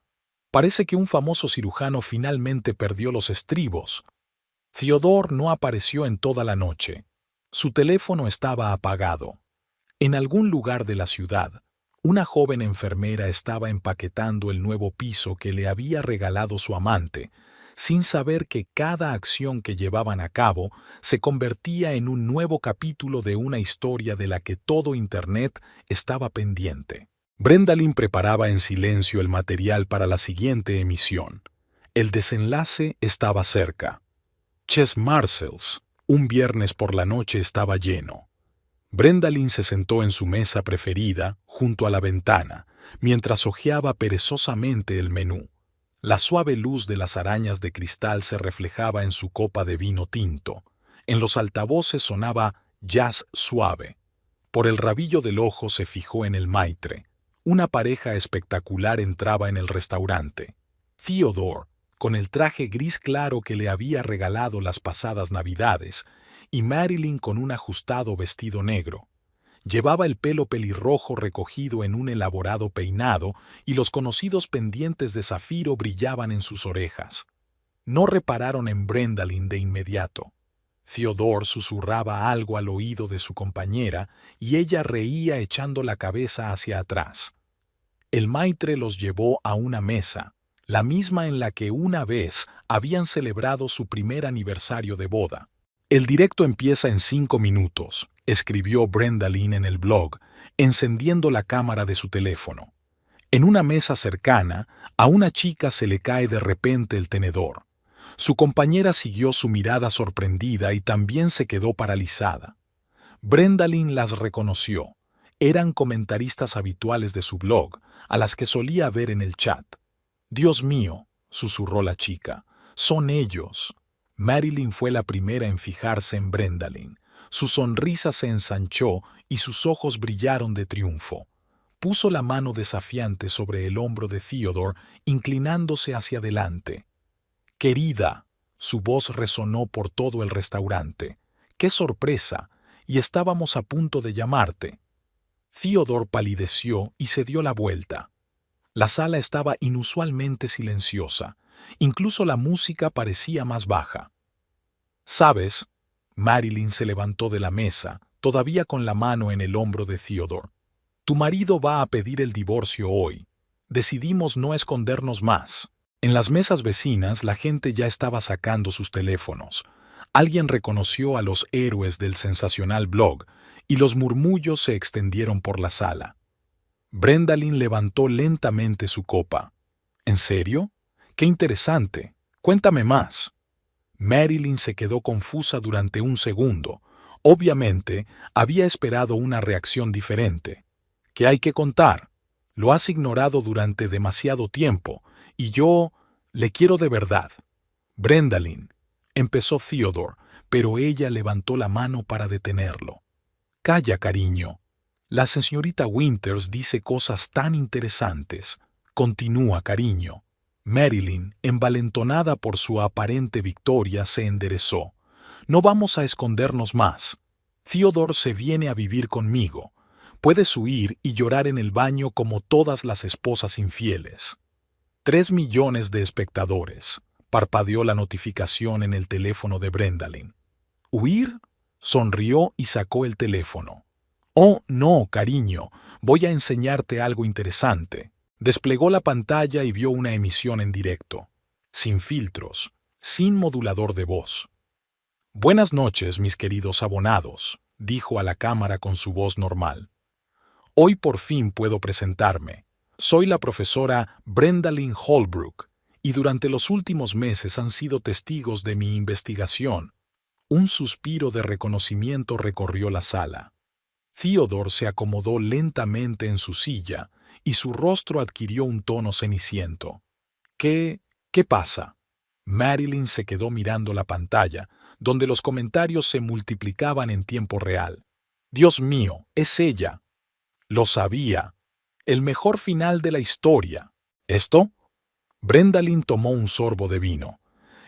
Parece que un famoso cirujano finalmente perdió los estribos. Theodore no apareció en toda la noche. Su teléfono estaba apagado. En algún lugar de la ciudad, una joven enfermera estaba empaquetando el nuevo piso que le había regalado su amante, sin saber que cada acción que llevaban a cabo se convertía en un nuevo capítulo de una historia de la que todo Internet estaba pendiente. Brendalyn preparaba en silencio el material para la siguiente emisión. El desenlace estaba cerca. Chess Marcel's, un viernes por la noche, estaba lleno. Brendalyn se sentó en su mesa preferida, junto a la ventana, mientras hojeaba perezosamente el menú. La suave luz de las arañas de cristal se reflejaba en su copa de vino tinto. En los altavoces sonaba jazz suave. Por el rabillo del ojo se fijó en el maitre. Una pareja espectacular entraba en el restaurante. Theodore, con el traje gris claro que le había regalado las pasadas Navidades, y Marilyn con un ajustado vestido negro. Llevaba el pelo pelirrojo recogido en un elaborado peinado y los conocidos pendientes de zafiro brillaban en sus orejas. No repararon en Brendalyn de inmediato. Theodore susurraba algo al oído de su compañera y ella reía echando la cabeza hacia atrás. El maitre los llevó a una mesa, la misma en la que una vez habían celebrado su primer aniversario de boda. El directo empieza en 5 minutos, escribió Brendalyn en el blog, encendiendo la cámara de su teléfono. En una mesa cercana, a una chica se le cae de repente el tenedor. Su compañera siguió su mirada sorprendida y también se quedó paralizada. Brendalyn las reconoció. Eran comentaristas habituales de su blog, a las que solía ver en el chat. «Dios mío», susurró la chica, «son ellos». Marilyn fue la primera en fijarse en Brendalyn. Su sonrisa se ensanchó y sus ojos brillaron de triunfo. Puso la mano desafiante sobre el hombro de Theodore, inclinándose hacia adelante. «Querida», su voz resonó por todo el restaurante. «¡Qué sorpresa! Y estábamos a punto de llamarte». Theodore palideció y se dio la vuelta. La sala estaba inusualmente silenciosa. Incluso la música parecía más baja. «¿Sabes?» Marilyn se levantó de la mesa, todavía con la mano en el hombro de Theodore. «Tu marido va a pedir el divorcio hoy. Decidimos no escondernos más». En las mesas vecinas la gente ya estaba sacando sus teléfonos. Alguien reconoció a los héroes del sensacional blog y los murmullos se extendieron por la sala. Brendalyn levantó lentamente su copa. «¿En serio? ¡Qué interesante! Cuéntame más». Marilyn se quedó confusa durante un segundo. Obviamente, había esperado una reacción diferente. «¿Qué hay que contar? Lo has ignorado durante demasiado tiempo, y yo le quiero de verdad». «Brendalyn», empezó Theodore, pero ella levantó la mano para detenerlo. «Calla, cariño. La señorita Winters dice cosas tan interesantes. Continúa, cariño». Marilyn, envalentonada por su aparente victoria, se enderezó. «No vamos a escondernos más. Theodore se viene a vivir conmigo. Puedes huir y llorar en el baño como todas las esposas infieles». 3 millones de espectadores. Parpadeó la notificación en el teléfono de Brendalyn. «¿Huir?», sonrió y sacó el teléfono. «Oh, no, cariño, voy a enseñarte algo interesante». Desplegó la pantalla y vio una emisión en directo. Sin filtros, sin modulador de voz. «Buenas noches, mis queridos abonados», dijo a la cámara con su voz normal. «Hoy por fin puedo presentarme. Soy la profesora Brendalyn Holbrook, y durante los últimos meses han sido testigos de mi investigación». Un suspiro de reconocimiento recorrió la sala. Theodore se acomodó lentamente en su silla y su rostro adquirió un tono ceniciento. ¿Qué pasa?» Marilyn se quedó mirando la pantalla, donde los comentarios se multiplicaban en tiempo real. «Dios mío, es ella». «Lo sabía. El mejor final de la historia». «¿Esto?» Brendalyn tomó un sorbo de vino.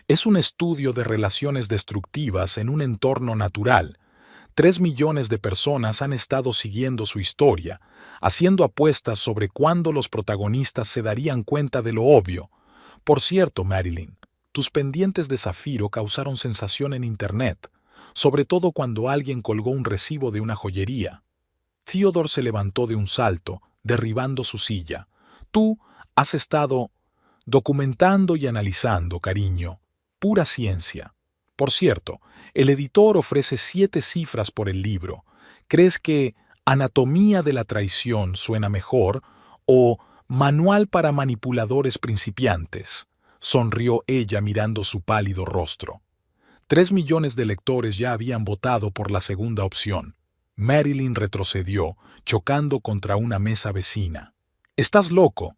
«Es un estudio de relaciones destructivas en un entorno natural. 3 millones de personas han estado siguiendo su historia, haciendo apuestas sobre cuándo los protagonistas se darían cuenta de lo obvio. Por cierto, Marilyn, tus pendientes de zafiro causaron sensación en Internet, sobre todo cuando alguien colgó un recibo de una joyería». Theodore se levantó de un salto, derribando su silla. «Tú has estado documentando y analizando, cariño. Pura ciencia. Por cierto, el editor ofrece 7 cifras por el libro. ¿Crees que Anatomía de la traición suena mejor o Manual para manipuladores principiantes?» Sonrió ella mirando su pálido rostro. 3 millones de lectores ya habían votado por la segunda opción. Marilyn retrocedió, chocando contra una mesa vecina. «¿Estás loco?»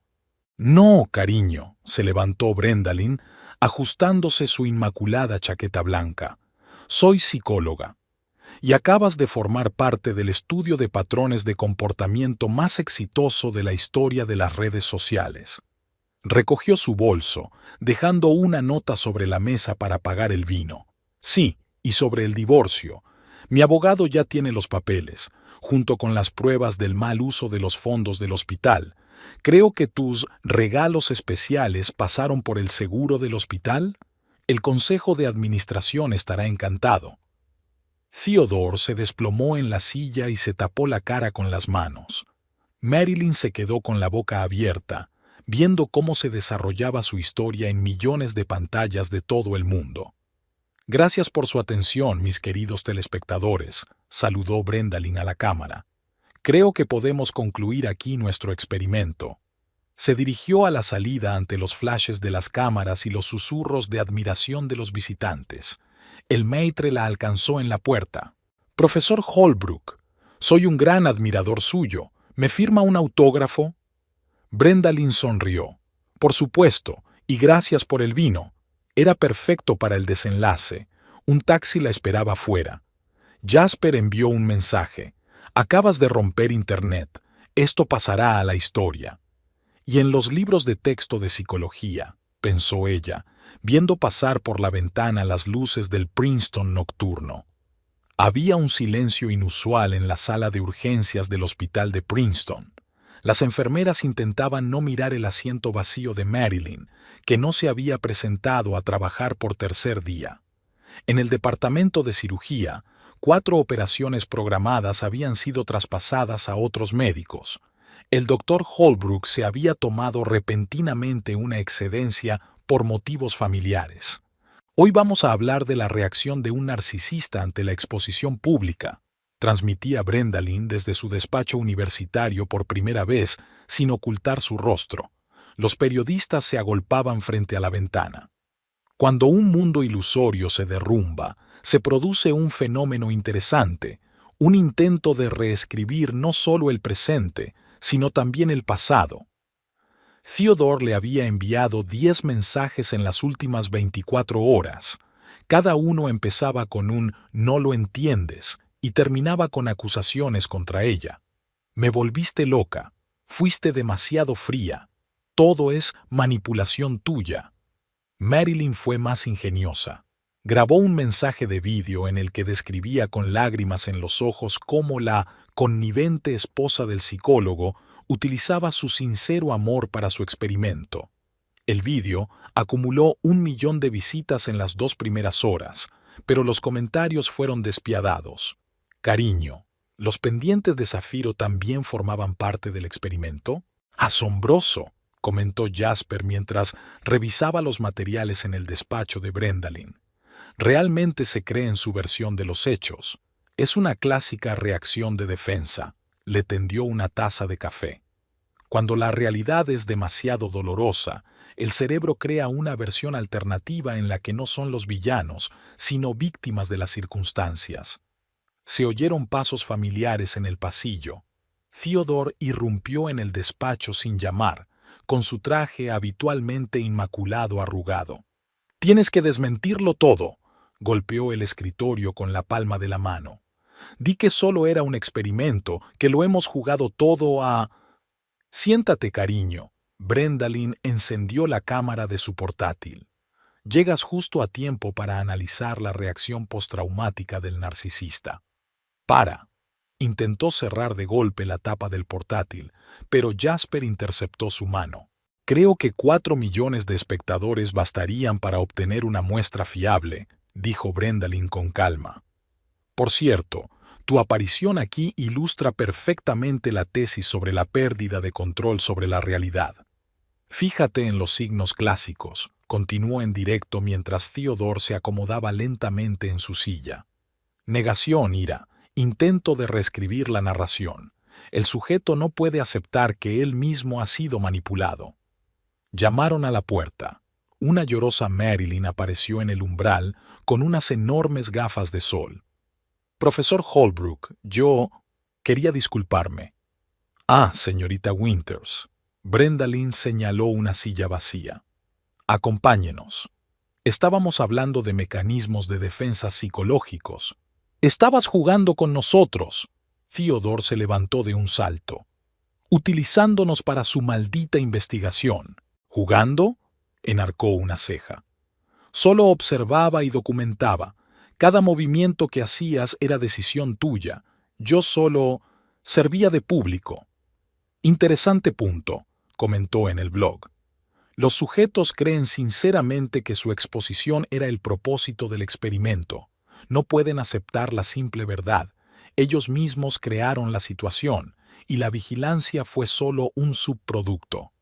«No, cariño», se levantó Brendalyn, ajustándose su inmaculada chaqueta blanca. «Soy psicóloga. Y acabas de formar parte del estudio de patrones de comportamiento más exitoso de la historia de las redes sociales». Recogió su bolso, dejando una nota sobre la mesa para pagar el vino. «Sí, y sobre el divorcio. Mi abogado ya tiene los papeles, junto con las pruebas del mal uso de los fondos del hospital. Creo que tus regalos especiales pasaron por el seguro del hospital. El consejo de administración estará encantado». Theodore se desplomó en la silla y se tapó la cara con las manos. Marilyn se quedó con la boca abierta, viendo cómo se desarrollaba su historia en millones de pantallas de todo el mundo. «Gracias por su atención, mis queridos telespectadores», saludó Brendalyn a la cámara. «Creo que podemos concluir aquí nuestro experimento». Se dirigió a la salida ante los flashes de las cámaras y los susurros de admiración de los visitantes. El maître la alcanzó en la puerta. «Profesor Holbrook, Soy un gran admirador suyo. ¿Me firma un autógrafo? Brendalyn sonrió. Por supuesto, y gracias por el vino. Era perfecto para el desenlace. Un taxi la esperaba afuera. Jasper envió un mensaje. Acabas de romper Internet. Esto pasará a la historia. Y en los libros de texto de psicología, pensó ella, viendo pasar por la ventana las luces del Princeton nocturno. Había un silencio inusual en la sala de urgencias del hospital de Princeton. Las enfermeras intentaban no mirar el asiento vacío de Marilyn, que no se había presentado a trabajar por tercer día. En el departamento de cirugía, 4 operaciones programadas habían sido traspasadas a otros médicos. El doctor Holbrook se había tomado repentinamente una excedencia por motivos familiares. Hoy vamos a hablar de la reacción de un narcisista ante la exposición pública, transmitía Brendalyn desde su despacho universitario por primera vez, sin ocultar su rostro. Los periodistas se agolpaban frente a la ventana. Cuando un mundo ilusorio se derrumba, se produce un fenómeno interesante, un intento de reescribir no solo el presente, sino también el pasado. Theodore le había enviado 10 mensajes en las últimas 24 horas. Cada uno empezaba con un «no lo entiendes» y terminaba con acusaciones contra ella. «Me volviste loca. Fuiste demasiado fría. Todo es manipulación tuya». Marilyn fue más ingeniosa. Grabó un mensaje de vídeo en el que describía con lágrimas en los ojos cómo la connivente esposa del psicólogo utilizaba su sincero amor para su experimento. El vídeo acumuló 1 millón de visitas en las 2 primeras horas, pero los comentarios fueron despiadados. «Cariño, ¿los pendientes de zafiro también formaban parte del experimento?» «Asombroso», comentó Jasper mientras revisaba los materiales en el despacho de Brendalyn. «Realmente se cree en su versión de los hechos. Es una clásica reacción de defensa». Le tendió una taza de café. Cuando la realidad es demasiado dolorosa, el cerebro crea una versión alternativa en la que no son los villanos, sino víctimas de las circunstancias. Se oyeron pasos familiares en el pasillo. Theodore irrumpió en el despacho sin llamar, con su traje habitualmente inmaculado arrugado. «Tienes que desmentirlo todo», golpeó el escritorio con la palma de la mano. «Di que solo era un experimento, que lo hemos jugado todo a...» «Siéntate, cariño». Brendalyn encendió la cámara de su portátil. «Llegas justo a tiempo para analizar la reacción postraumática del narcisista». «Para». Intentó cerrar de golpe la tapa del portátil, pero Jasper interceptó su mano. «Creo que 4 millones de espectadores bastarían para obtener una muestra fiable», dijo Brendalyn con calma. «Por cierto, tu aparición aquí ilustra perfectamente la tesis sobre la pérdida de control sobre la realidad. Fíjate en los signos clásicos», continuó en directo mientras Theodore se acomodaba lentamente en su silla. «Negación, ira. Intento de reescribir la narración. El sujeto no puede aceptar que él mismo ha sido manipulado». Llamaron a la puerta. Una llorosa Marilyn apareció en el umbral con unas enormes gafas de sol. «Profesor Holbrook, yo quería disculparme». «Ah, señorita Winters». Brendalyn señaló una silla vacía. «Acompáñenos. Estábamos hablando de mecanismos de defensa psicológicos». «Estabas jugando con nosotros». Theodore se levantó de un salto. «Utilizándonos para su maldita investigación». «¿Jugando?», enarcó una ceja. «Solo observaba y documentaba. Cada movimiento que hacías era decisión tuya. Yo solo servía de público». «Interesante punto», comentó en el blog. «Los sujetos creen sinceramente que su exposición era el propósito del experimento. No pueden aceptar la simple verdad. Ellos mismos crearon la situación, y la vigilancia fue solo un subproducto».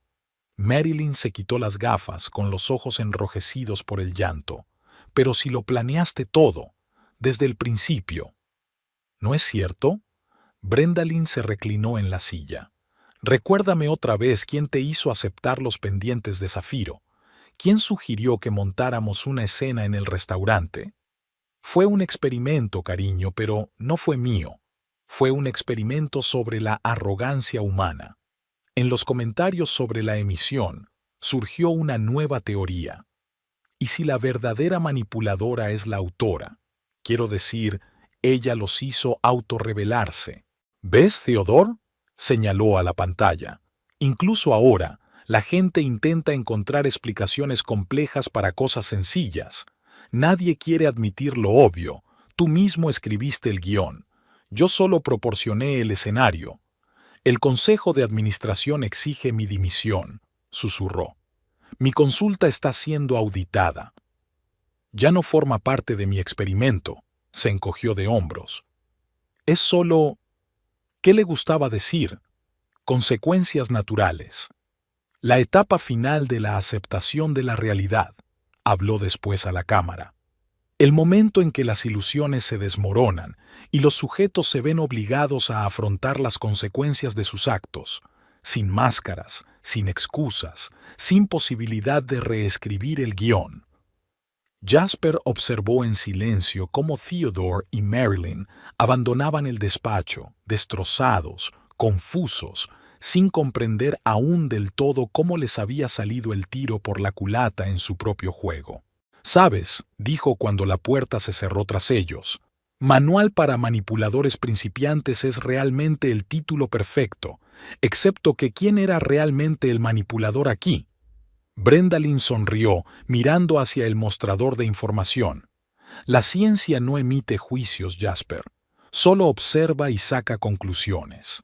Marilyn se quitó las gafas con los ojos enrojecidos por el llanto. «Pero si lo planeaste todo, desde el principio». «¿No es cierto?». Brendalyn se reclinó en la silla. «Recuérdame otra vez quién te hizo aceptar los pendientes de zafiro. ¿Quién sugirió que montáramos una escena en el restaurante?». «Fue un experimento, cariño, pero no fue mío». Fue un experimento sobre la arrogancia humana. En los comentarios sobre la emisión, surgió una nueva teoría. ¿Y si la verdadera manipuladora es la autora? Quiero decir, ella los hizo autorrevelarse. ¿Ves, Theodore?, señaló a la pantalla. Incluso ahora, la gente intenta encontrar explicaciones complejas para cosas sencillas. Nadie quiere admitir lo obvio. Tú mismo escribiste el guión. Yo solo proporcioné el escenario. El Consejo de Administración exige mi dimisión, susurró. Mi consulta está siendo auditada. Ya no forma parte de mi experimento, se encogió de hombros. Es solo... ¿Qué le gustaba decir? Consecuencias naturales. La etapa final de la aceptación de la realidad, habló después a la cámara. El momento en que las ilusiones se desmoronan y los sujetos se ven obligados a afrontar las consecuencias de sus actos, sin máscaras, sin excusas, sin posibilidad de reescribir el guión. Jasper observó en silencio cómo Theodore y Marilyn abandonaban el despacho, destrozados, confusos, sin comprender aún del todo cómo les había salido el tiro por la culata en su propio juego. «¿Sabes?», dijo cuando la puerta se cerró tras ellos. «Manual para manipuladores principiantes es realmente el título perfecto, excepto que ¿quién era realmente el manipulador aquí?». Brendalin sonrió, mirando hacia el mostrador de información. «La ciencia no emite juicios, Jasper. Solo observa y saca conclusiones.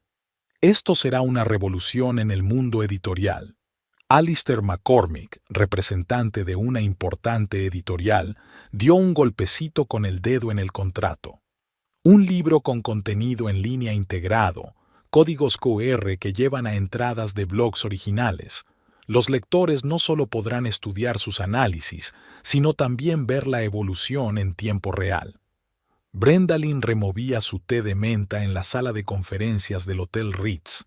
Esto será una revolución en el mundo editorial». Alistair McCormick, representante de una importante editorial, dio un golpecito con el dedo en el contrato. Un libro con contenido en línea integrado, códigos QR que llevan a entradas de blogs originales. Los lectores no solo podrán estudiar sus análisis, sino también ver la evolución en tiempo real. Brendalin removía su té de menta en la sala de conferencias del Hotel Ritz.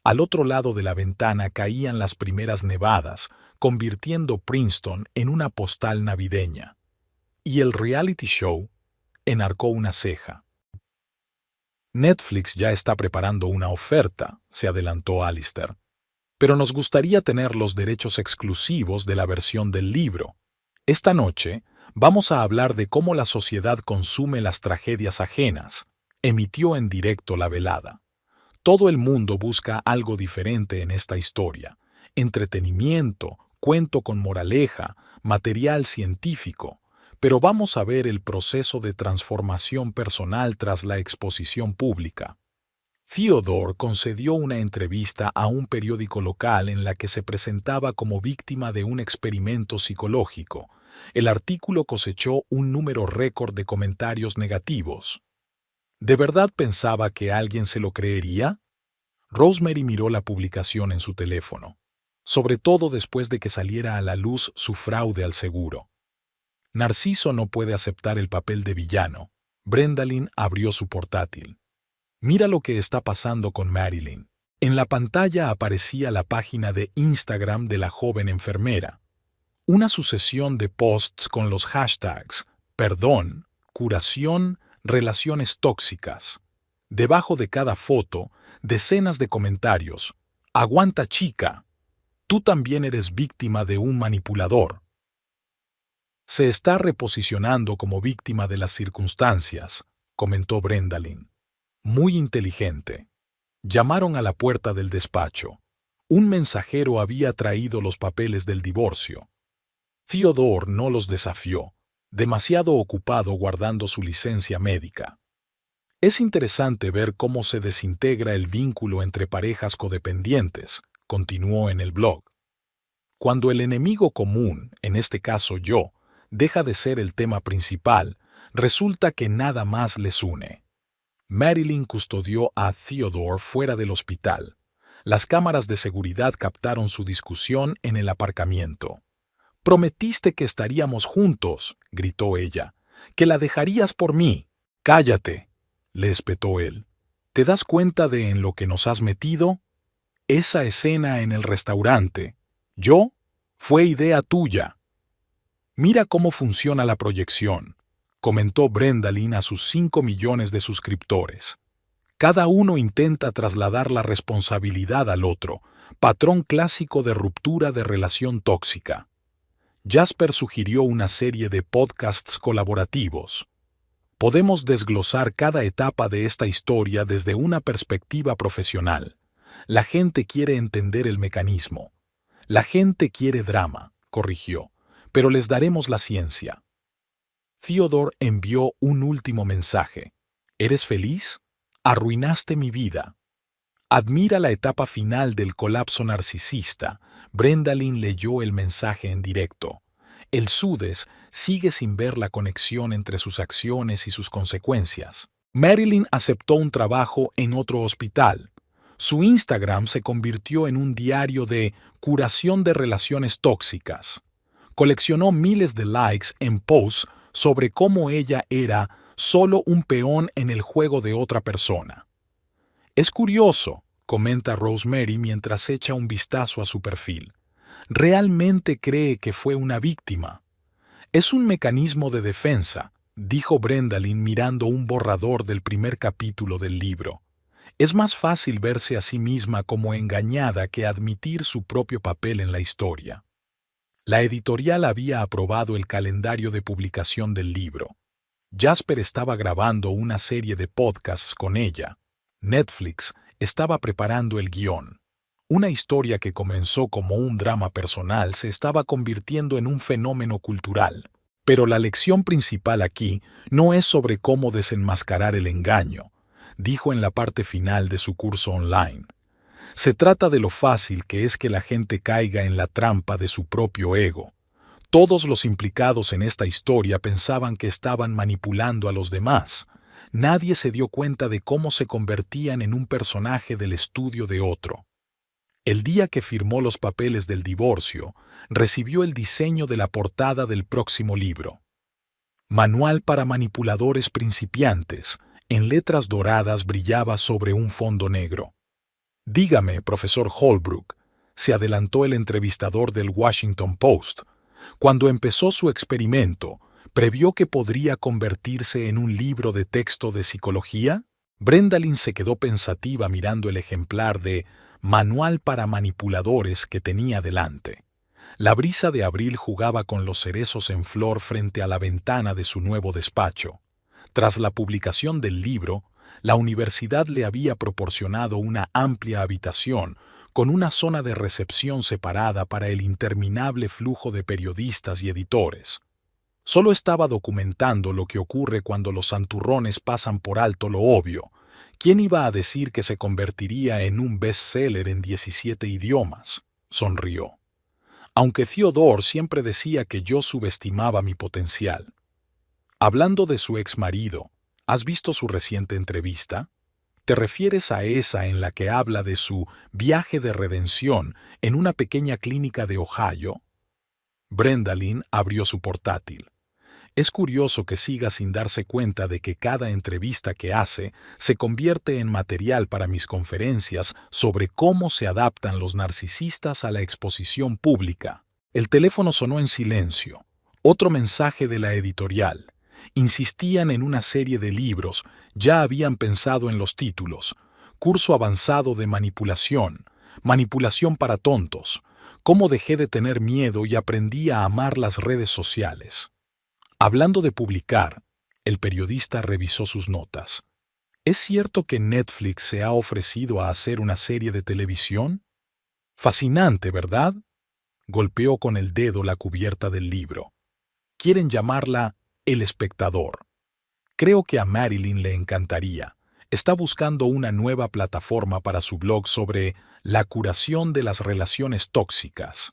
Al otro lado de la ventana caían las primeras nevadas, convirtiendo Princeton en una postal navideña. ¿Y el reality show?, enarcó una ceja. «Netflix ya está preparando una oferta», se adelantó Alistair. «Pero nos gustaría tener los derechos exclusivos de la versión del libro. Esta noche vamos a hablar de cómo la sociedad consume las tragedias ajenas», emitió en directo la velada. «Todo el mundo busca algo diferente en esta historia. Entretenimiento, cuento con moraleja, material científico. Pero vamos a ver el proceso de transformación personal tras la exposición pública». Theodore concedió una entrevista a un periódico local en la que se presentaba como víctima de un experimento psicológico. El artículo cosechó un número récord de comentarios negativos. ¿De verdad pensaba que alguien se lo creería? Rosemary miró la publicación en su teléfono, sobre todo después de que saliera a la luz su fraude al seguro. Narciso no puede aceptar el papel de villano. Brendalin abrió su portátil. Mira lo que está pasando con Marilyn. En la pantalla aparecía la página de Instagram de la joven enfermera. Una sucesión de posts con los hashtags perdón, curación, relaciones tóxicas. Debajo de cada foto, decenas de comentarios. «Aguanta, chica. Tú también eres víctima de un manipulador». «Se está reposicionando como víctima de las circunstancias», comentó Brendalin. «Muy inteligente». Llamaron a la puerta del despacho. Un mensajero había traído los papeles del divorcio. Theodore no los desafió, demasiado ocupado guardando su licencia médica. «Es interesante ver cómo se desintegra el vínculo entre parejas codependientes», continuó en el blog. «Cuando el enemigo común, en este caso yo, deja de ser el tema principal, resulta que nada más les une». Marilyn custodió a Theodore fuera del hospital. Las cámaras de seguridad captaron su discusión en el aparcamiento. «Prometiste que estaríamos juntos», gritó ella. «Que la dejarías por mí». «Cállate», le espetó él. «¿Te das cuenta de en lo que nos has metido? Esa escena en el restaurante. ¿Yo? Fue idea tuya». «Mira cómo funciona la proyección», comentó Brendalin a sus 5 millones de suscriptores. Cada uno intenta trasladar la responsabilidad al otro, patrón clásico de ruptura de relación tóxica. Jasper sugirió una serie de podcasts colaborativos. Podemos desglosar cada etapa de esta historia desde una perspectiva profesional. La gente quiere entender el mecanismo. La gente quiere drama, corrigió, pero les daremos la ciencia. Theodore envió un último mensaje. ¿Eres feliz? Arruinaste mi vida. Admira la etapa final del colapso narcisista. Brendalyn leyó el mensaje en directo. El Sudes sigue sin ver la conexión entre sus acciones y sus consecuencias. Marilyn aceptó un trabajo en otro hospital. Su Instagram se convirtió en un diario de curación de relaciones tóxicas. Coleccionó miles de likes en posts sobre cómo ella era solo un peón en el juego de otra persona. Es curioso, comenta Rosemary mientras echa un vistazo a su perfil. Realmente cree que fue una víctima. Es un mecanismo de defensa, dijo Brendalyn mirando un borrador del primer capítulo del libro. Es más fácil verse a sí misma como engañada que admitir su propio papel en la historia. La editorial había aprobado el calendario de publicación del libro. Jasper estaba grabando una serie de podcasts con ella. Netflix estaba preparando el guión. Una historia que comenzó como un drama personal se estaba convirtiendo en un fenómeno cultural. Pero la lección principal aquí no es sobre cómo desenmascarar el engaño, dijo en la parte final de su curso online. Se trata de lo fácil que es que la gente caiga en la trampa de su propio ego. Todos los implicados en esta historia pensaban que estaban manipulando a los demás. Nadie se dio cuenta de cómo se convertían en un personaje del estudio de otro. El día que firmó los papeles del divorcio, recibió el diseño de la portada del próximo libro. Manual para manipuladores principiantes, en letras doradas brillaba sobre un fondo negro. Dígame, profesor Holbrook, se adelantó el entrevistador del Washington Post. Cuando empezó su experimento, ¿previó que podría convertirse en un libro de texto de psicología? Brendalyn se quedó pensativa mirando el ejemplar de Manual para manipuladores que tenía delante. La brisa de abril jugaba con los cerezos en flor frente a la ventana de su nuevo despacho. Tras la publicación del libro, la universidad le había proporcionado una amplia habitación con una zona de recepción separada para el interminable flujo de periodistas y editores. Solo estaba documentando lo que ocurre cuando los santurrones pasan por alto lo obvio. ¿Quién iba a decir que se convertiría en un bestseller en 17 idiomas? Sonrió. Aunque Theodore siempre decía que yo subestimaba mi potencial. Hablando de su exmarido, ¿has visto su reciente entrevista? ¿Te refieres a esa en la que habla de su viaje de redención en una pequeña clínica de Ohio? Brendalyn abrió su portátil. Es curioso que siga sin darse cuenta de que cada entrevista que hace se convierte en material para mis conferencias sobre cómo se adaptan los narcisistas a la exposición pública. El teléfono sonó en silencio. Otro mensaje de la editorial. Insistían en una serie de libros, ya habían pensado en los títulos. Curso avanzado de manipulación, manipulación para tontos. Cómo dejé de tener miedo y aprendí a amar las redes sociales. Hablando de publicar, el periodista revisó sus notas. ¿Es cierto que Netflix se ha ofrecido a hacer una serie de televisión? Fascinante, ¿verdad? Golpeó con el dedo la cubierta del libro. Quieren llamarla El Espectador. Creo que a Marilyn le encantaría. Está buscando una nueva plataforma para su blog sobre la curación de las relaciones tóxicas.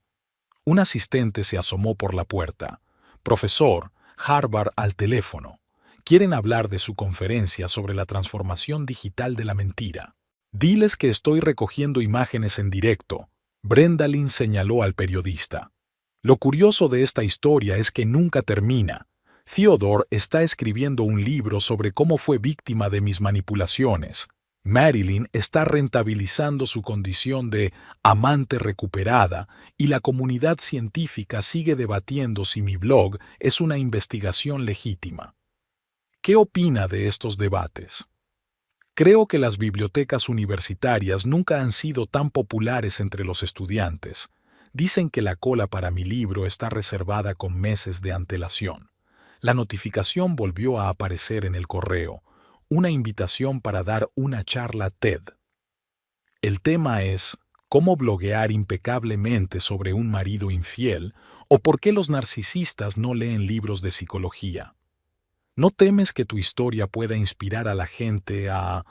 Un asistente se asomó por la puerta. Profesor, Harvard al teléfono. Quieren hablar de su conferencia sobre la transformación digital de la mentira. Diles que estoy recogiendo imágenes en directo. Brendalyn señaló al periodista. Lo curioso de esta historia es que nunca termina. Theodore está escribiendo un libro sobre cómo fue víctima de mis manipulaciones. Marilyn está rentabilizando su condición de amante recuperada y la comunidad científica sigue debatiendo si mi blog es una investigación legítima. ¿Qué opina de estos debates? Creo que las bibliotecas universitarias nunca han sido tan populares entre los estudiantes. Dicen que la cola para mi libro está reservada con meses de antelación. La notificación volvió a aparecer en el correo, una invitación para dar una charla TED. El tema es cómo bloguear impecablemente sobre un marido infiel o por qué los narcisistas no leen libros de psicología. ¿No temes que tu historia pueda inspirar a la gente a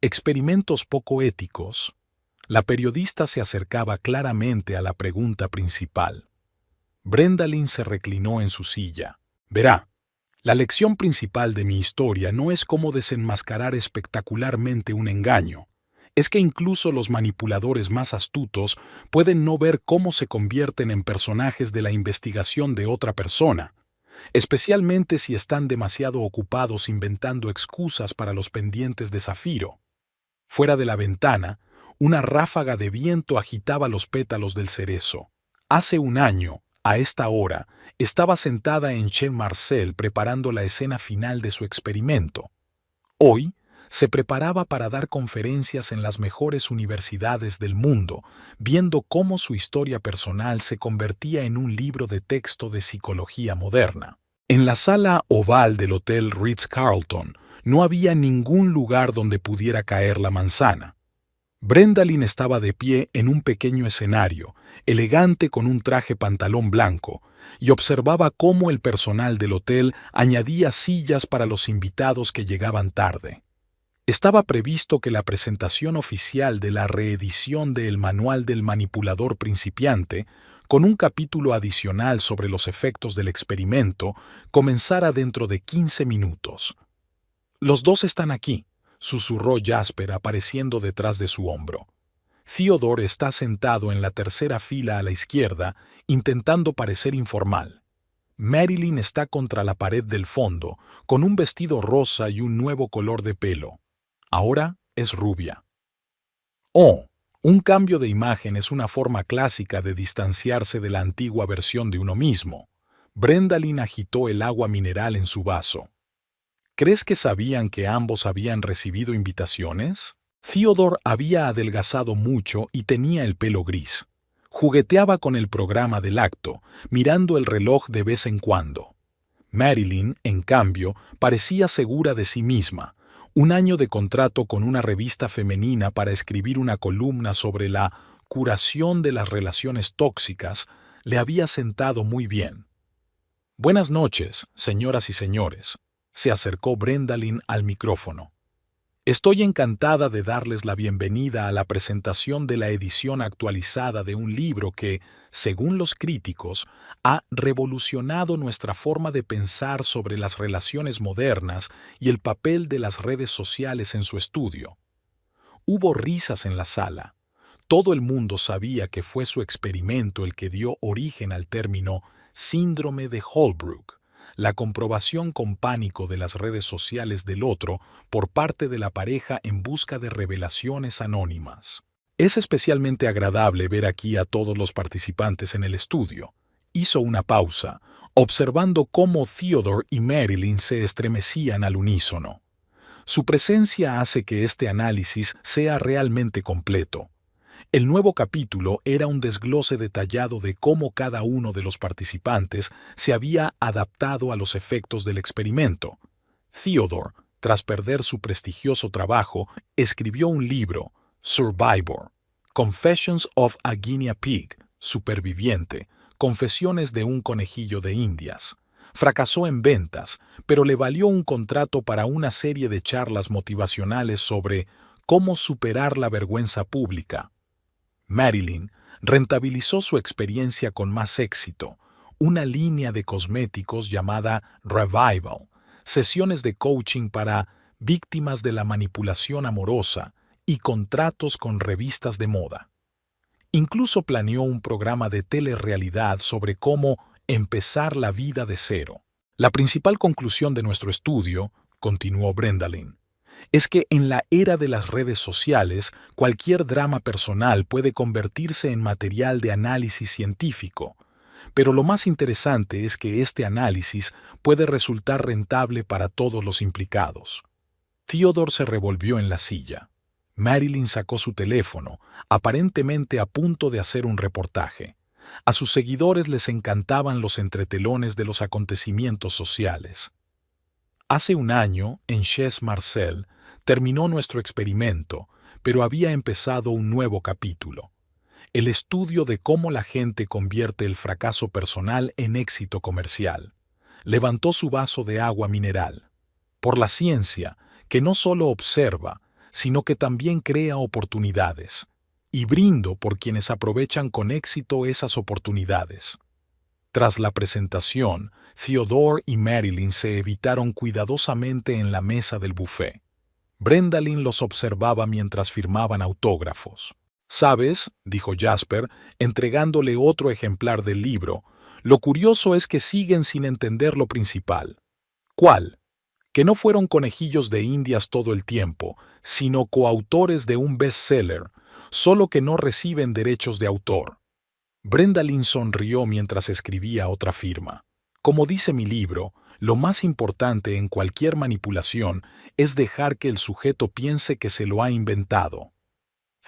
experimentos poco éticos? La periodista se acercaba claramente a la pregunta principal. Brendalyn se reclinó en su silla. Verá, la lección principal de mi historia no es cómo desenmascarar espectacularmente un engaño. Es que incluso los manipuladores más astutos pueden no ver cómo se convierten en personajes de la investigación de otra persona, especialmente si están demasiado ocupados inventando excusas para los pendientes de zafiro. Fuera de la ventana, una ráfaga de viento agitaba los pétalos del cerezo. Hace un año, a esta hora, estaba sentada en Chez Marcel preparando la escena final de su experimento. Hoy, se preparaba para dar conferencias en las mejores universidades del mundo, viendo cómo su historia personal se convertía en un libro de texto de psicología moderna. En la sala oval del Hotel Ritz-Carlton no había ningún lugar donde pudiera caer la manzana. Brendalyn estaba de pie en un pequeño escenario, elegante con un traje pantalón blanco, y observaba cómo el personal del hotel añadía sillas para los invitados que llegaban tarde. Estaba previsto que la presentación oficial de la reedición del Manual del Manipulador Principiante, con un capítulo adicional sobre los efectos del experimento, comenzara dentro de 15 minutos. «Los dos están aquí», susurró Jasper apareciendo detrás de su hombro. Theodore está sentado en la tercera fila a la izquierda, intentando parecer informal. Marilyn está contra la pared del fondo, con un vestido rosa y un nuevo color de pelo. Ahora es rubia. Oh, un cambio de imagen es una forma clásica de distanciarse de la antigua versión de uno mismo. Brendalyn agitó el agua mineral en su vaso. ¿Crees que sabían que ambos habían recibido invitaciones? Theodore había adelgazado mucho y tenía el pelo gris. Jugueteaba con el programa del acto, mirando el reloj de vez en cuando. Marilyn, en cambio, parecía segura de sí misma. Un año de contrato con una revista femenina para escribir una columna sobre la curación de las relaciones tóxicas le había sentado muy bien. «Buenas noches, señoras y señores», se acercó Brendalyn al micrófono. «Estoy encantada de darles la bienvenida a la presentación de la edición actualizada de un libro que, según los críticos, ha revolucionado nuestra forma de pensar sobre las relaciones modernas y el papel de las redes sociales en su estudio». Hubo risas en la sala. Todo el mundo sabía que fue su experimento el que dio origen al término síndrome de Holbrook, la comprobación con pánico de las redes sociales del otro por parte de la pareja en busca de revelaciones anónimas. «Es especialmente agradable ver aquí a todos los participantes en el estudio». Hizo una pausa, observando cómo Theodore y Marilyn se estremecían al unísono. Su presencia hace que este análisis sea realmente completo. El nuevo capítulo era un desglose detallado de cómo cada uno de los participantes se había adaptado a los efectos del experimento. Theodore, tras perder su prestigioso trabajo, escribió un libro, Survivor, Confessions of a Guinea Pig, Superviviente, Confesiones de un conejillo de Indias. Fracasó en ventas, pero le valió un contrato para una serie de charlas motivacionales sobre cómo superar la vergüenza pública. Marilyn rentabilizó su experiencia con más éxito, una línea de cosméticos llamada Revival, sesiones de coaching para víctimas de la manipulación amorosa y contratos con revistas de moda. Incluso planeó un programa de telerrealidad sobre cómo empezar la vida de cero. La principal conclusión de nuestro estudio, continuó Brendalyn, es que en la era de las redes sociales, cualquier drama personal puede convertirse en material de análisis científico, pero lo más interesante es que este análisis puede resultar rentable para todos los implicados. Theodore se revolvió en la silla. Marilyn sacó su teléfono, aparentemente a punto de hacer un reportaje. A sus seguidores les encantaban los entretelones de los acontecimientos sociales. Hace un año, en Chez Marcel, terminó nuestro experimento, pero había empezado un nuevo capítulo. El estudio de cómo la gente convierte el fracaso personal en éxito comercial. Levantó su vaso de agua mineral. Por la ciencia, que no solo observa, sino que también crea oportunidades. Y brindo por quienes aprovechan con éxito esas oportunidades. Tras la presentación, Theodore y Marilyn se evitaron cuidadosamente en la mesa del buffet. Brendalin los observaba mientras firmaban autógrafos. «¿Sabes?», dijo Jasper, entregándole otro ejemplar del libro, «lo curioso es que siguen sin entender lo principal». «¿Cuál?». «Que no fueron conejillos de Indias todo el tiempo, sino coautores de un bestseller, solo que no reciben derechos de autor». Brendalin sonrió mientras escribía otra firma. «Como dice mi libro, lo más importante en cualquier manipulación es dejar que el sujeto piense que se lo ha inventado».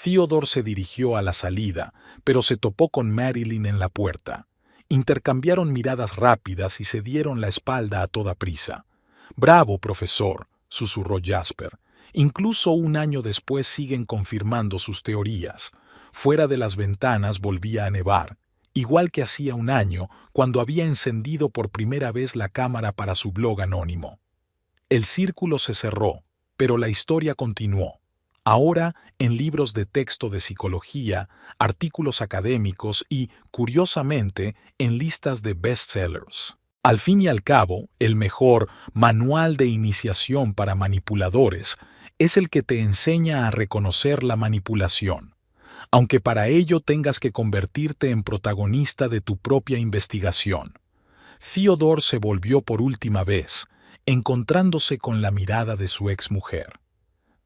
Theodore se dirigió a la salida, pero se topó con Marilyn en la puerta. Intercambiaron miradas rápidas y se dieron la espalda a toda prisa. «Bravo, profesor», susurró Jasper. «Incluso un año después siguen confirmando sus teorías». Fuera de las ventanas volvía a nevar, igual que hacía un año cuando había encendido por primera vez la cámara para su blog anónimo. El círculo se cerró, pero la historia continuó. Ahora en libros de texto de psicología, artículos académicos y, curiosamente, en listas de bestsellers. Al fin y al cabo, el mejor manual de iniciación para manipuladores es el que te enseña a reconocer la manipulación, aunque para ello tengas que convertirte en protagonista de tu propia investigación. Theodore se volvió por última vez, encontrándose con la mirada de su exmujer.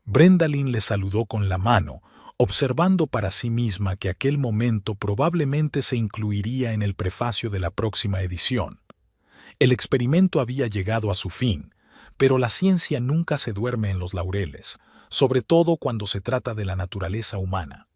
Brendalin le saludó con la mano, observando para sí misma que aquel momento probablemente se incluiría en el prefacio de la próxima edición. El experimento había llegado a su fin, pero la ciencia nunca se duerme en los laureles, sobre todo cuando se trata de la naturaleza humana.